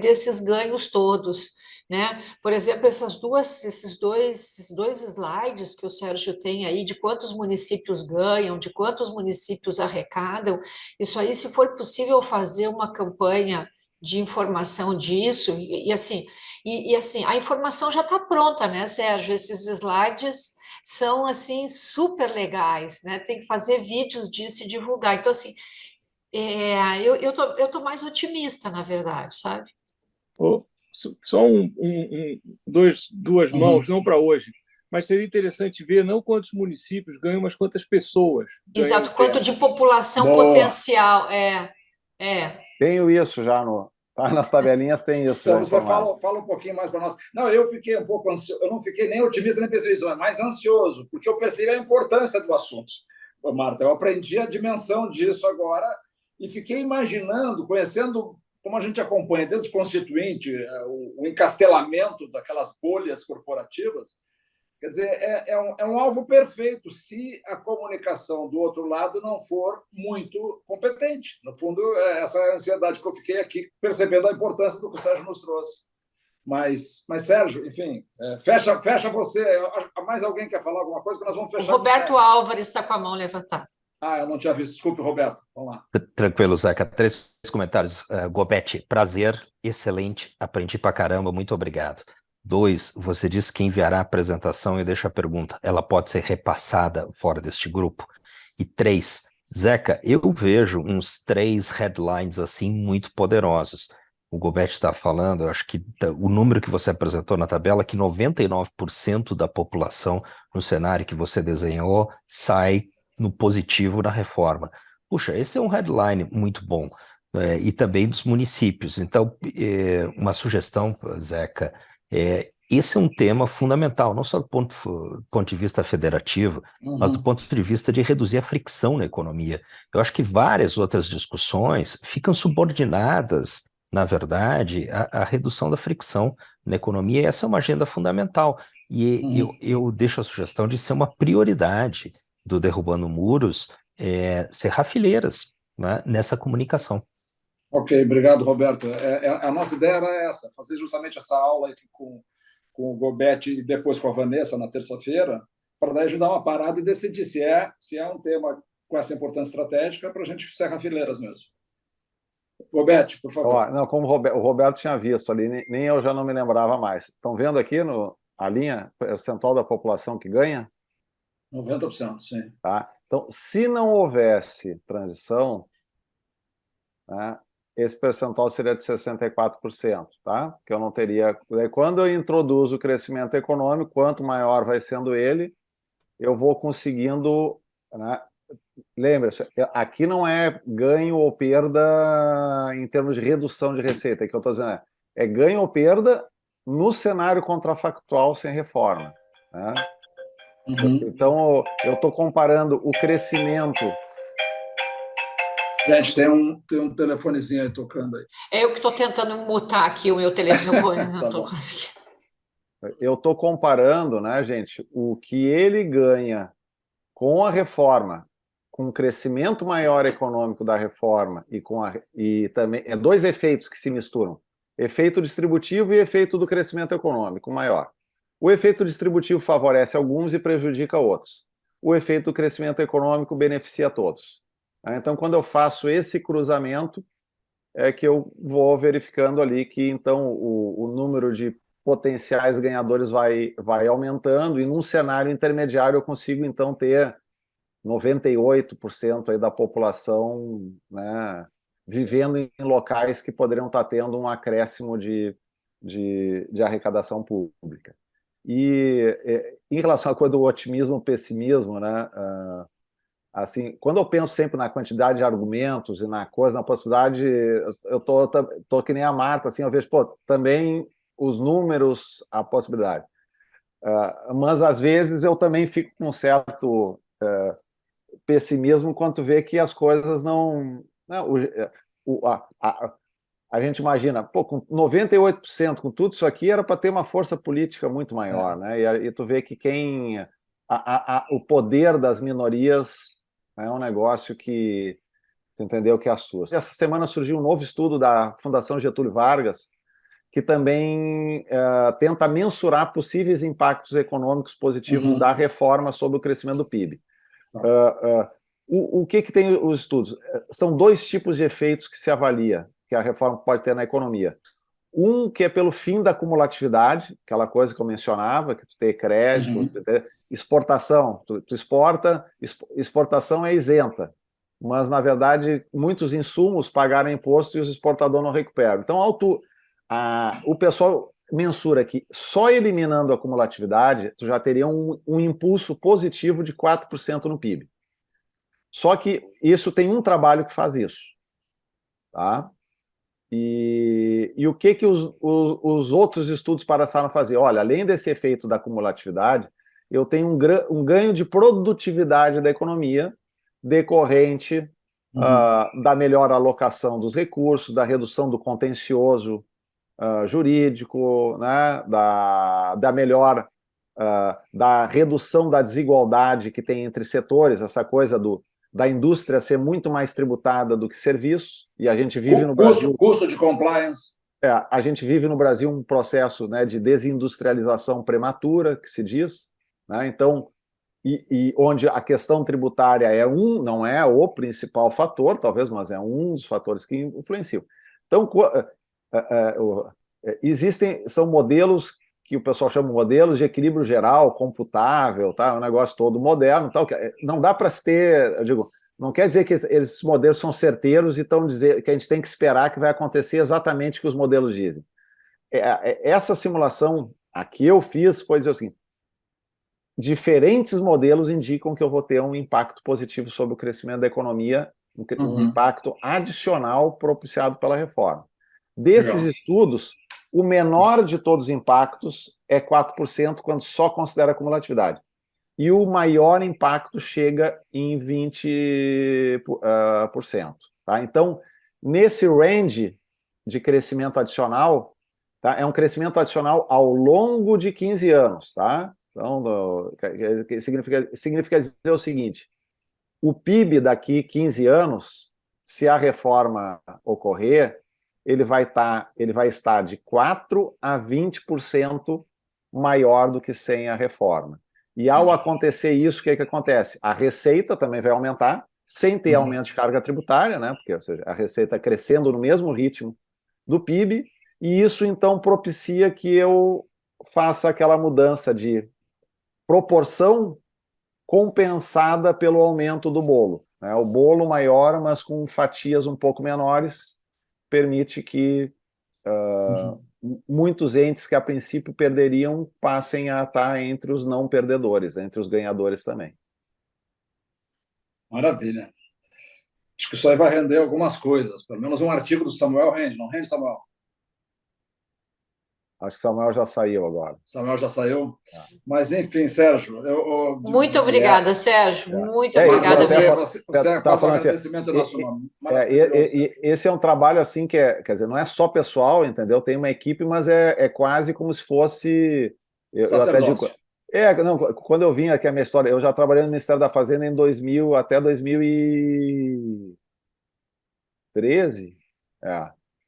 S2: desses ganhos todos, né? Por exemplo, esses dois slides que o Sérgio tem aí, de quantos municípios ganham, de quantos municípios arrecadam, isso aí, se for possível fazer uma campanha de informação disso, e assim, a informação já está pronta, né, Sérgio? Esses slides são, assim, super legais, né? Tem que fazer vídeos disso e divulgar. Então, assim, eu tô mais otimista, na verdade, sabe?
S4: Só duas mãos, não para hoje, mas seria interessante ver não quantos municípios ganham, mas quantas pessoas ganham.
S2: Exato, quanto de população potencial.
S3: Tenho isso já nas tabelinhas, tem isso.
S1: Então, você fala um pouquinho mais para nós. Não, eu fiquei um pouco ansioso, eu não fiquei nem otimista nem pessimista, mas ansioso, porque eu percebi a importância do assunto. Marta, eu aprendi a dimensão disso agora e fiquei imaginando, conhecendo como a gente acompanha desde o Constituinte, o encastelamento daquelas bolhas corporativas, Quer dizer, é um alvo perfeito se a comunicação do outro lado não for muito competente. No fundo, essa ansiedade que eu fiquei aqui percebendo a importância do que o Sérgio nos trouxe. Mas Sérgio, enfim, fecha você. Mais alguém quer falar alguma coisa? Que nós vamos fechar.
S2: O Roberto Álvares está com a mão levantada.
S1: Eu não tinha visto. Desculpe, Roberto. Vamos lá.
S7: Tranquilo, Zeca. 3 comentários. Gobete, prazer, excelente, aprendi pra caramba, muito obrigado. 2, você disse que enviará a apresentação e deixa a pergunta. Ela pode ser repassada fora deste grupo. E 3, Zeca, eu vejo uns 3 headlines assim muito poderosos. O Gobete está falando, eu acho que o número que você apresentou na tabela, que 99% da população no cenário que você desenhou sai no positivo na reforma. Puxa, esse é um headline muito bom. E também dos municípios. Então, uma sugestão, Zeca, esse é um tema fundamental, não só do ponto de vista federativo, mas do ponto de vista de reduzir a fricção na economia. Eu acho que várias outras discussões ficam subordinadas, na verdade, à redução da fricção na economia, e essa é uma agenda fundamental. E eu deixo a sugestão de ser uma prioridade do Derrubando Muros, serrar fileiras, né, nessa comunicação.
S1: Ok, obrigado, Roberto. A nossa ideia era essa, fazer justamente essa aula aqui com o Gobete e depois com a Vanessa na terça-feira, para daí ajudar uma parada e decidir se é um tema com essa importância estratégica para a gente serrar fileiras mesmo. Gobete, por favor.
S3: Não, como o Roberto tinha visto ali, nem eu já não me lembrava mais. Estão vendo aqui a linha percentual da população que ganha?
S1: 90%, sim.
S3: Tá? Então, se não houvesse transição, né, esse percentual seria de 64%, tá? Que eu não teria. Quando eu introduzo o crescimento econômico, quanto maior vai sendo ele, eu vou conseguindo, né? Lembre-se, aqui não é ganho ou perda em termos de redução de receita, que eu estou dizendo é ganho ou perda no cenário contrafactual sem reforma, né? Então, eu estou comparando o crescimento.
S1: Gente, tem um telefonezinho aí tocando aí.
S2: Eu que estou tentando mutar aqui o meu telefone, não estou conseguindo.
S3: Eu estou comparando, né, gente, o que ele ganha com a reforma, com o crescimento maior econômico da reforma e também 2 efeitos que se misturam: efeito distributivo e efeito do crescimento econômico maior. O efeito distributivo favorece alguns e prejudica outros. O efeito do crescimento econômico beneficia todos. Então, quando eu faço esse cruzamento, é que eu vou verificando ali que, então, o número de potenciais ganhadores vai aumentando, e num cenário intermediário eu consigo, então, ter 98% aí da população, né, vivendo em locais que poderiam estar tendo um acréscimo de arrecadação pública. E em relação à coisa do otimismo, pessimismo, né, assim, quando eu penso sempre na quantidade de argumentos e na possibilidade, eu tô que nem a Marta, assim, eu vejo, também os números, a possibilidade. Mas, às vezes, eu também fico com um certo pessimismo quando vê que as coisas não... A gente imagina, com 98%, com tudo isso aqui, era para ter uma força política muito maior, né? E tu vê que o poder das minorias é um negócio que, tu entendeu, que assusta. Essa semana surgiu um novo estudo da Fundação Getúlio Vargas, que também tenta mensurar possíveis impactos econômicos positivos da reforma sobre o crescimento do PIB. O que tem os estudos? São 2 tipos de efeitos que se avalia que a reforma pode ter na economia. Um que é pelo fim da cumulatividade, aquela coisa que eu mencionava, que tu tem crédito, exportação, tu exporta, exportação é isenta, mas, na verdade, muitos insumos pagaram imposto e os exportadores não recuperam. Então, o pessoal mensura que só eliminando a cumulatividade, tu já teria um impulso positivo de 4% no PIB. Só que isso tem um trabalho que faz isso, tá? E o que os outros estudos passaram a fazer? Olha, além desse efeito da cumulatividade, eu tenho um ganho de produtividade da economia decorrente da melhor alocação dos recursos, da redução do contencioso jurídico, né, da melhor da redução da desigualdade que tem entre setores, essa coisa da indústria ser muito mais tributada do que serviços, e a gente vive no Brasil...
S1: Custo de compliance.
S3: A gente vive no Brasil um processo, né, de desindustrialização prematura, que se diz, né? Então, onde a questão tributária não é o principal fator, talvez, mas é um dos fatores que influenciam. Então, são modelos que o pessoal chama de modelos de equilíbrio geral, computável, tá? Um negócio todo moderno, tal, que não dá para se ter, eu digo, não quer dizer que esses modelos são certeiros e estão dizendo que a gente tem que esperar que vai acontecer exatamente o que os modelos dizem. Essa simulação aqui eu fiz foi dizer assim, diferentes modelos indicam que eu vou ter um impacto positivo sobre o crescimento da economia, um impacto adicional propiciado pela reforma. Desses estudos, o menor de todos os impactos é 4% quando só considera a cumulatividade. E o maior impacto chega em 20%. Tá? Então, nesse range de crescimento adicional, tá? É um crescimento adicional ao longo de 15 anos. Tá? Então, significa dizer o seguinte, o PIB daqui 15 anos, se a reforma ocorrer, ele vai estar de 4% a 20% maior do que sem a reforma. E ao acontecer isso, o que acontece? A receita também vai aumentar, sem ter aumento de carga tributária, né? Porque, ou seja, a receita crescendo no mesmo ritmo do PIB, e isso então propicia que eu faça aquela mudança de proporção compensada pelo aumento do bolo. Né? O bolo maior, mas com fatias um pouco menores, permite que muitos entes que a princípio perderiam passem a estar entre os não perdedores, entre os ganhadores também.
S1: Maravilha. Acho que isso aí vai render algumas coisas. Pelo menos um artigo do Samuel rende, não rende, Samuel?
S3: Acho que o Samuel já saiu agora.
S1: Samuel já saiu? Mas, enfim, Sérgio...
S2: Muito obrigada, Sérgio. Muito obrigada mesmo.
S1: Você faz um agradecimento nosso nome.
S3: Esse é um trabalho assim que quer dizer, não é só pessoal, entendeu? Tem uma equipe, mas é quase como se fosse... Eu até digo, não, quando eu vim aqui a minha história, eu já trabalhei no Ministério da Fazenda em 2000 até 2013.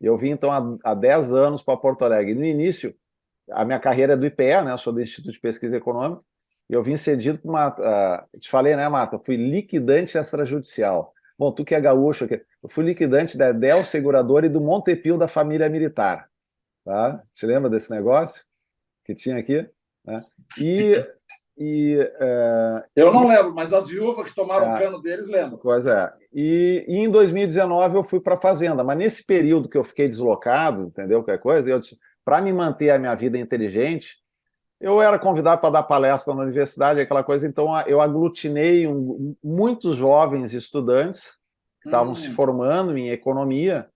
S3: Eu vim, então, há 10 anos para Porto Alegre. No início, a minha carreira é do IPE, né? Eu sou do Instituto de Pesquisa Econômica, e eu vim cedido para uma... te falei, né, Marta? Eu fui liquidante extrajudicial. Bom, tu que é gaúcho, eu fui liquidante da Edel Seguradora e do Montepio da Família Militar. Tá? Te lembra desse negócio que tinha aqui? Né?
S1: Eu não lembro, mas as viúvas que tomaram o cano deles lembram.
S3: Pois é. E em 2019 eu fui para a Fazenda, mas nesse período que eu fiquei deslocado, entendeu? Qualquer coisa, eu disse, para me manter a minha vida inteligente, eu era convidado para dar palestra na universidade, aquela coisa, então eu aglutinei muitos jovens estudantes que estavam se formando em economia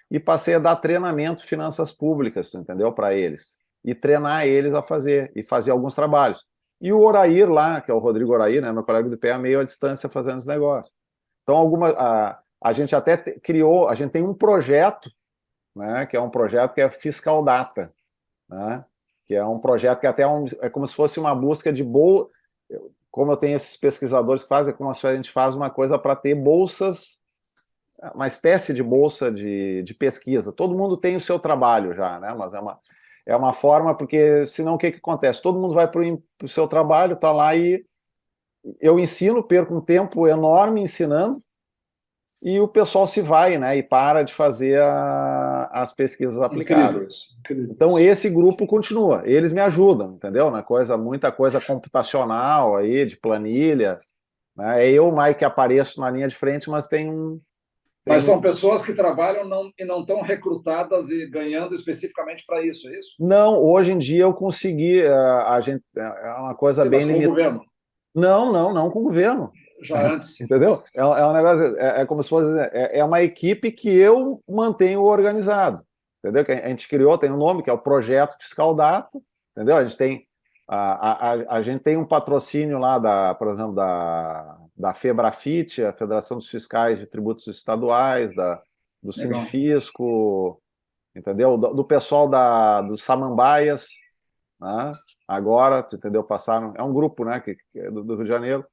S3: e passei a dar treinamento finanças públicas, tu entendeu? Para eles. E treinar eles a fazer, e fazer alguns trabalhos. E o Orair lá, que é o Rodrigo Orair, né, meu colega do IPE, meio à distância fazendo esse negócio. Então, a gente até criou, a gente tem um projeto, né, que é um projeto que é Fiscal Data, né, que é um projeto que até é como se fosse uma busca de como eu tenho esses pesquisadores que fazem, é como se a gente faz uma coisa para ter bolsas, uma espécie de bolsa de pesquisa. Todo mundo tem o seu trabalho já, né, mas é uma forma, porque senão o que acontece? Todo mundo vai para o seu trabalho, está lá e eu ensino, perco um tempo enorme ensinando, e o pessoal se vai, né, e para de fazer as pesquisas aplicadas. Incrível. Então, esse grupo continua, eles me ajudam, entendeu? Muita coisa computacional aí, de planilha, né? É eu, Mike, que apareço na linha de frente, mas
S1: Mas são pessoas que trabalham e não estão recrutadas e ganhando especificamente para isso, é isso?
S3: Não, hoje em dia eu consegui, a gente, é uma coisa bem limitada.
S1: Com o governo?
S3: Não com o governo.
S1: Já antes.
S3: Entendeu? É um negócio, como se fosse, é uma equipe que eu mantenho organizado, entendeu? Que a gente criou, tem um nome, que é o Projeto Fiscal Data, entendeu? A gente tem, a gente tem um patrocínio lá, por exemplo, da FEBRAFIT, a Federação dos Fiscais de Tributos Estaduais, do Sindifisco, entendeu? Do pessoal dos Samambaias, né? agora, tu entendeu? Passaram, é um grupo, né, que é do Rio de Janeiro,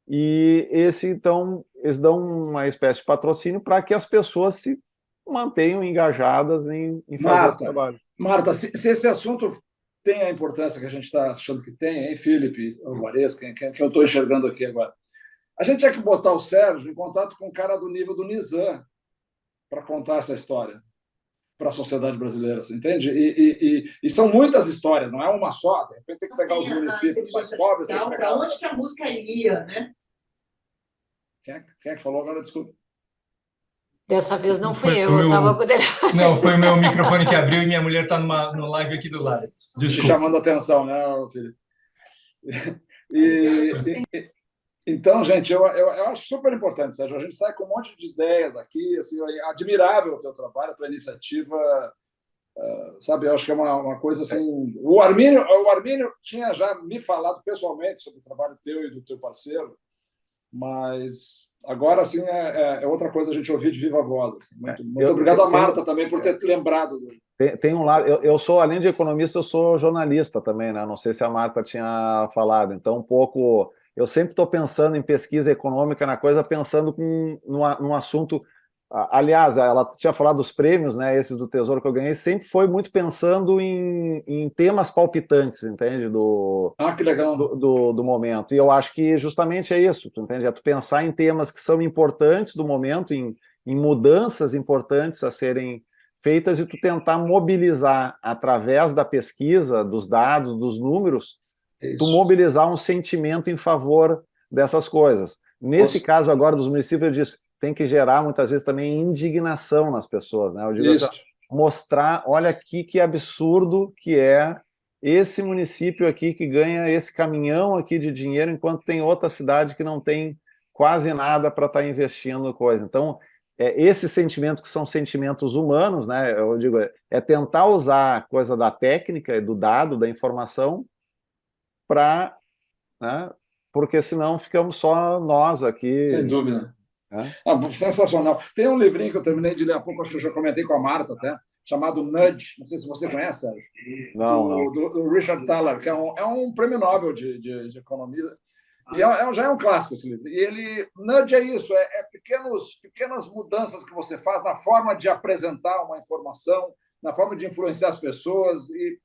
S3: e então, eles dão uma espécie de patrocínio para que as pessoas se mantenham engajadas em fazer esse trabalho.
S1: Marta, se esse assunto tem a importância que a gente está achando que tem, hein, Felipe, Alvarez, que eu estou enxergando aqui agora, a gente tinha que botar o Sérgio em contato com um cara do nível do Nizam para contar essa história para a sociedade brasileira, você entende? E são muitas histórias, não é uma só. De repente tem que pegar os municípios mais pobres.
S8: Para onde que a música iria, né?
S1: Quem é que falou agora? Desculpa.
S2: Dessa vez não fui eu estava com o telefone.
S9: Não, foi o meu microfone que abriu e minha mulher está no live aqui do lado.
S1: Te chamando a atenção, né, Felipe? Então, gente, eu acho super importante, Sérgio. A gente sai com um monte de ideias aqui, assim, admirável o teu trabalho, a tua iniciativa, sabe? Eu acho que é uma coisa assim. O Armínio tinha já me falado pessoalmente sobre o trabalho teu e do teu parceiro, mas agora, assim, é outra coisa a gente ouvir de viva voz. Assim. Muito obrigado a Marta também por ter lembrado.
S3: Tem um lado, eu sou, além de economista, eu sou jornalista também, né? Não sei se a Marta tinha falado, então um pouco. Eu sempre estou pensando em pesquisa econômica na coisa, pensando num assunto. Aliás, ela tinha falado dos prêmios, né? Esses do Tesouro que eu ganhei, sempre foi muito pensando em temas palpitantes, entende?
S1: Que legal.
S3: Do momento. E eu acho que justamente é isso, tu entende? É tu pensar em temas que são importantes do momento, em mudanças importantes a serem feitas e tu tentar mobilizar através da pesquisa, dos dados, dos números, tu mobilizar um sentimento em favor dessas coisas. Nesse caso agora dos municípios, eu disse, tem que gerar muitas vezes também indignação nas pessoas, né? Eu digo assim, mostrar, olha aqui que absurdo que é esse município aqui que ganha esse caminhão aqui de dinheiro, enquanto tem outra cidade que não tem quase nada para estar investindo coisa. Então, esses sentimentos que são sentimentos humanos, né? Eu digo, é tentar usar a coisa da técnica, do dado, da informação, para, né, porque senão ficamos só nós aqui.
S1: Sem dúvida. Sensacional. Tem um livrinho que eu terminei de ler há pouco, acho que eu já comentei com a Marta até, chamado Nudge, não sei se você conhece, Sérgio.
S3: Não.
S1: Do Richard Thaler, que é um prêmio Nobel de economia. E já é um clássico esse livro. E Nudge é isso, pequenas mudanças que você faz na forma de apresentar uma informação, na forma de influenciar as pessoas, e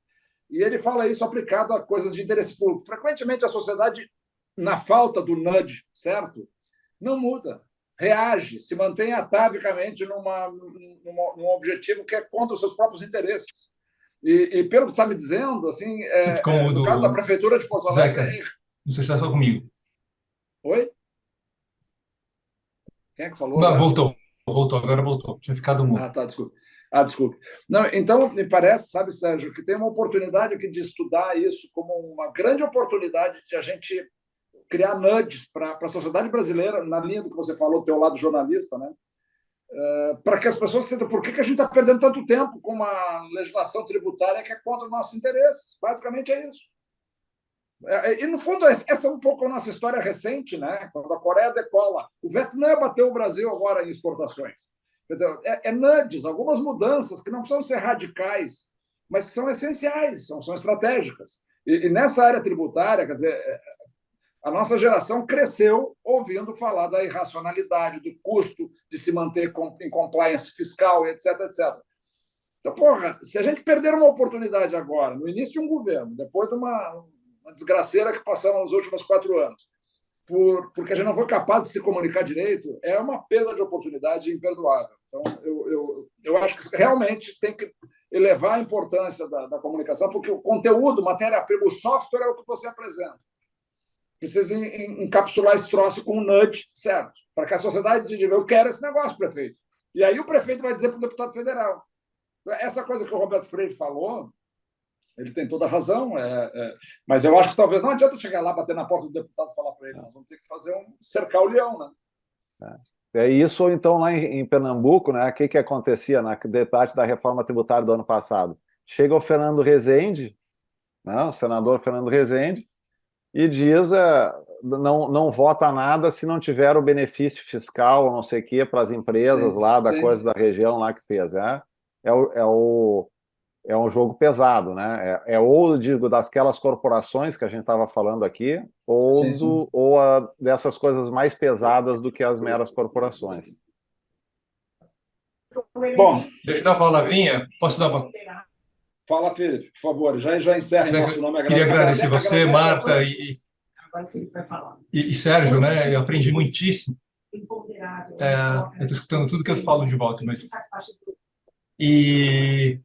S1: ele fala isso aplicado a coisas de interesse público. Frequentemente, a sociedade, na falta do nudge, certo? Não muda, reage, se mantém atavicamente num objetivo que é contra os seus próprios interesses. E pelo que está me dizendo, assim, no caso da Prefeitura de Porto Alegre...
S9: Não sei se está só comigo.
S1: Oi? Quem é que falou?
S9: Não, agora voltou. Tinha ficado mudo.
S1: Tá, desculpe. Desculpe. Não, então, me parece, sabe, Sérgio, que tem uma oportunidade aqui de estudar isso como uma grande oportunidade de a gente criar nudges para a sociedade brasileira, na linha do que você falou, do teu lado jornalista, né? Para que as pessoas sintam por que a gente está perdendo tanto tempo com uma legislação tributária que é contra os nossos interesses. Basicamente é isso. E, no fundo, essa é um pouco a nossa história recente, né? Quando a Coreia decola. O Vietnã bateu o Brasil agora em exportações. Quer dizer, nudges, algumas mudanças que não precisam ser radicais, mas que são essenciais, são estratégicas. E nessa área tributária, quer dizer, a nossa geração cresceu ouvindo falar da irracionalidade, do custo de se manter em compliance fiscal, etc, etc. Então, se a gente perder uma oportunidade agora, no início de um governo, depois de uma desgraceira que passamos nos últimos 4 anos, porque a gente não foi capaz de se comunicar direito, é uma perda de oportunidade imperdoável. Então, eu acho que realmente tem que elevar a importância da comunicação, porque o conteúdo, matéria-prima, o software é o que você apresenta. Precisa encapsular esse troço com um nudge certo, para que a sociedade diga, eu quero esse negócio, prefeito. E aí o prefeito vai dizer para o deputado federal. Essa coisa que o Roberto Freire falou, ele tem toda a razão, mas eu acho que talvez não adianta chegar lá, bater na porta do deputado e falar para ele, nós vamos ter que cercar o leão, né?
S3: É isso, ou então lá em Pernambuco, né, o que acontecia na debate da reforma tributária do ano passado? Chega o Fernando Rezende, né, o senador Fernando Rezende, e diz não vota nada se não tiver o benefício fiscal ou não sei o que para as empresas lá da coisa da região lá que fez. é um jogo pesado, né? Ou, digo, daquelas corporações que a gente estava falando aqui, ou,
S1: Sim.
S3: dessas coisas mais pesadas do que as meras corporações.
S1: Bom,
S9: Deixa eu dar uma palavrinha. Posso dar uma...
S1: fala, Felipe, por favor. Já encerra em nosso nome.
S9: Queria agradecer você, Marta
S8: Agora o Felipe vai falar.
S9: e Sérgio, né? Eu aprendi muitíssimo. Eu estou escutando tudo que eu falo de volta, mas... E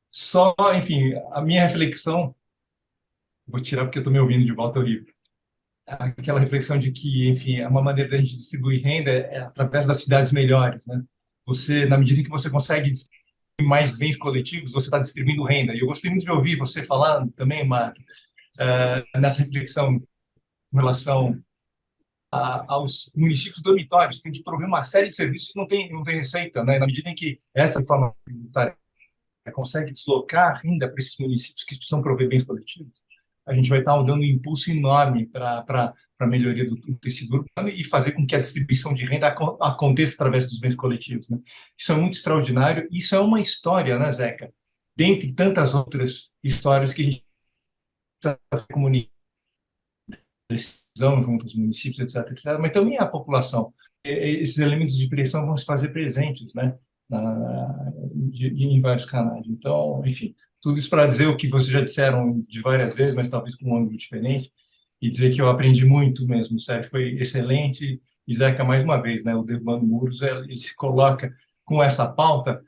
S9: só, enfim, a minha reflexão, vou tirar porque eu estou me ouvindo de volta ao livro. Aquela reflexão de que, enfim, é uma maneira de a gente distribuir renda através das cidades melhores, né? Você, na medida em que você consegue distribuir mais bens coletivos, você está distribuindo renda. E eu gostei muito de ouvir você falando também, Marta, nessa reflexão em relação aos municípios dormitórios, tem que prover uma série de serviços que não tem receita, né? Na medida em que essa reforma tributária consegue deslocar renda para esses municípios que precisam prover bens coletivos, a gente vai estar dando um impulso enorme para a melhoria do tecido urbano e fazer com que a distribuição de renda aconteça através dos bens coletivos, né? Isso é muito extraordinário. Isso é uma história, né, Zeca? Dentre tantas outras histórias que a gente precisa comunicar, decisão junto aos municípios, etc., mas também a população. Esses elementos de pressão vão se fazer presentes, né, em vários canais. Então, enfim, tudo isso para dizer o que vocês já disseram de várias vezes, mas talvez com um ângulo diferente, e dizer que eu aprendi muito mesmo, sério, foi excelente. E Zeca, mais uma vez, né, o Derrubando Muros, ele se coloca com essa pauta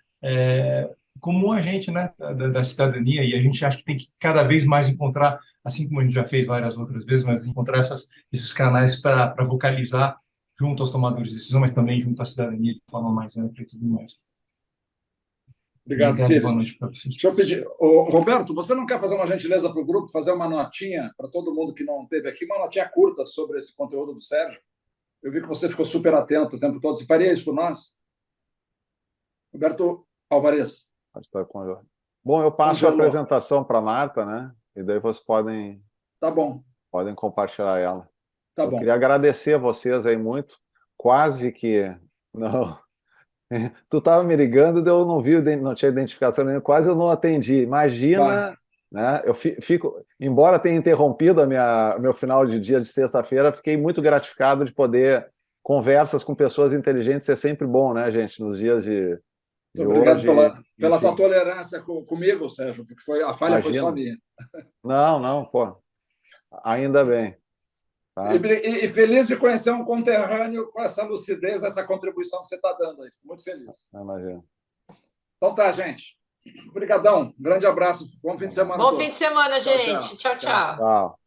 S9: como um agente, né, da cidadania, e a gente acha que tem que cada vez mais encontrar, assim como a gente já fez várias outras vezes, mas encontrar esses canais para vocalizar junto aos tomadores de decisão, mas também junto à cidadania de forma mais ampla e tudo mais.
S1: Obrigado, Felipe.
S9: Boa noite para vocês.
S1: Deixa eu pedir. Roberto, você não quer fazer uma gentileza para o grupo, fazer uma notinha para todo mundo que não esteve aqui, uma notinha curta sobre esse conteúdo do Sérgio? Eu vi que você ficou super atento o tempo todo. Você faria isso por nós? Roberto Alvarez.
S3: Bom, eu passo a apresentação para a Marta, né? E daí vocês podem compartilhar ela.
S1: Tá
S3: eu
S1: bom.
S3: Queria agradecer a vocês aí muito. Quase que não. Tu estava me ligando, eu não vi, não tinha identificação nenhuma, quase eu não atendi. Imagina, né? Eu fico, embora tenha interrompido meu final de dia de sexta-feira, fiquei muito gratificado de poder conversas com pessoas inteligentes, é sempre bom, né, gente, nos dias de
S1: Muito obrigado
S3: hoje,
S1: pela tua tolerância comigo, Sérgio, porque a falha foi só minha.
S3: Não, pô, ainda bem. Tá?
S1: E feliz de conhecer um conterrâneo com essa lucidez, essa contribuição que você está dando aí. Fico muito feliz.
S3: Imagina.
S1: Então tá, gente. Obrigadão. Grande abraço. Bom fim de semana.
S2: Bom fim de semana, gente. Tchau, tchau.
S3: Tchau.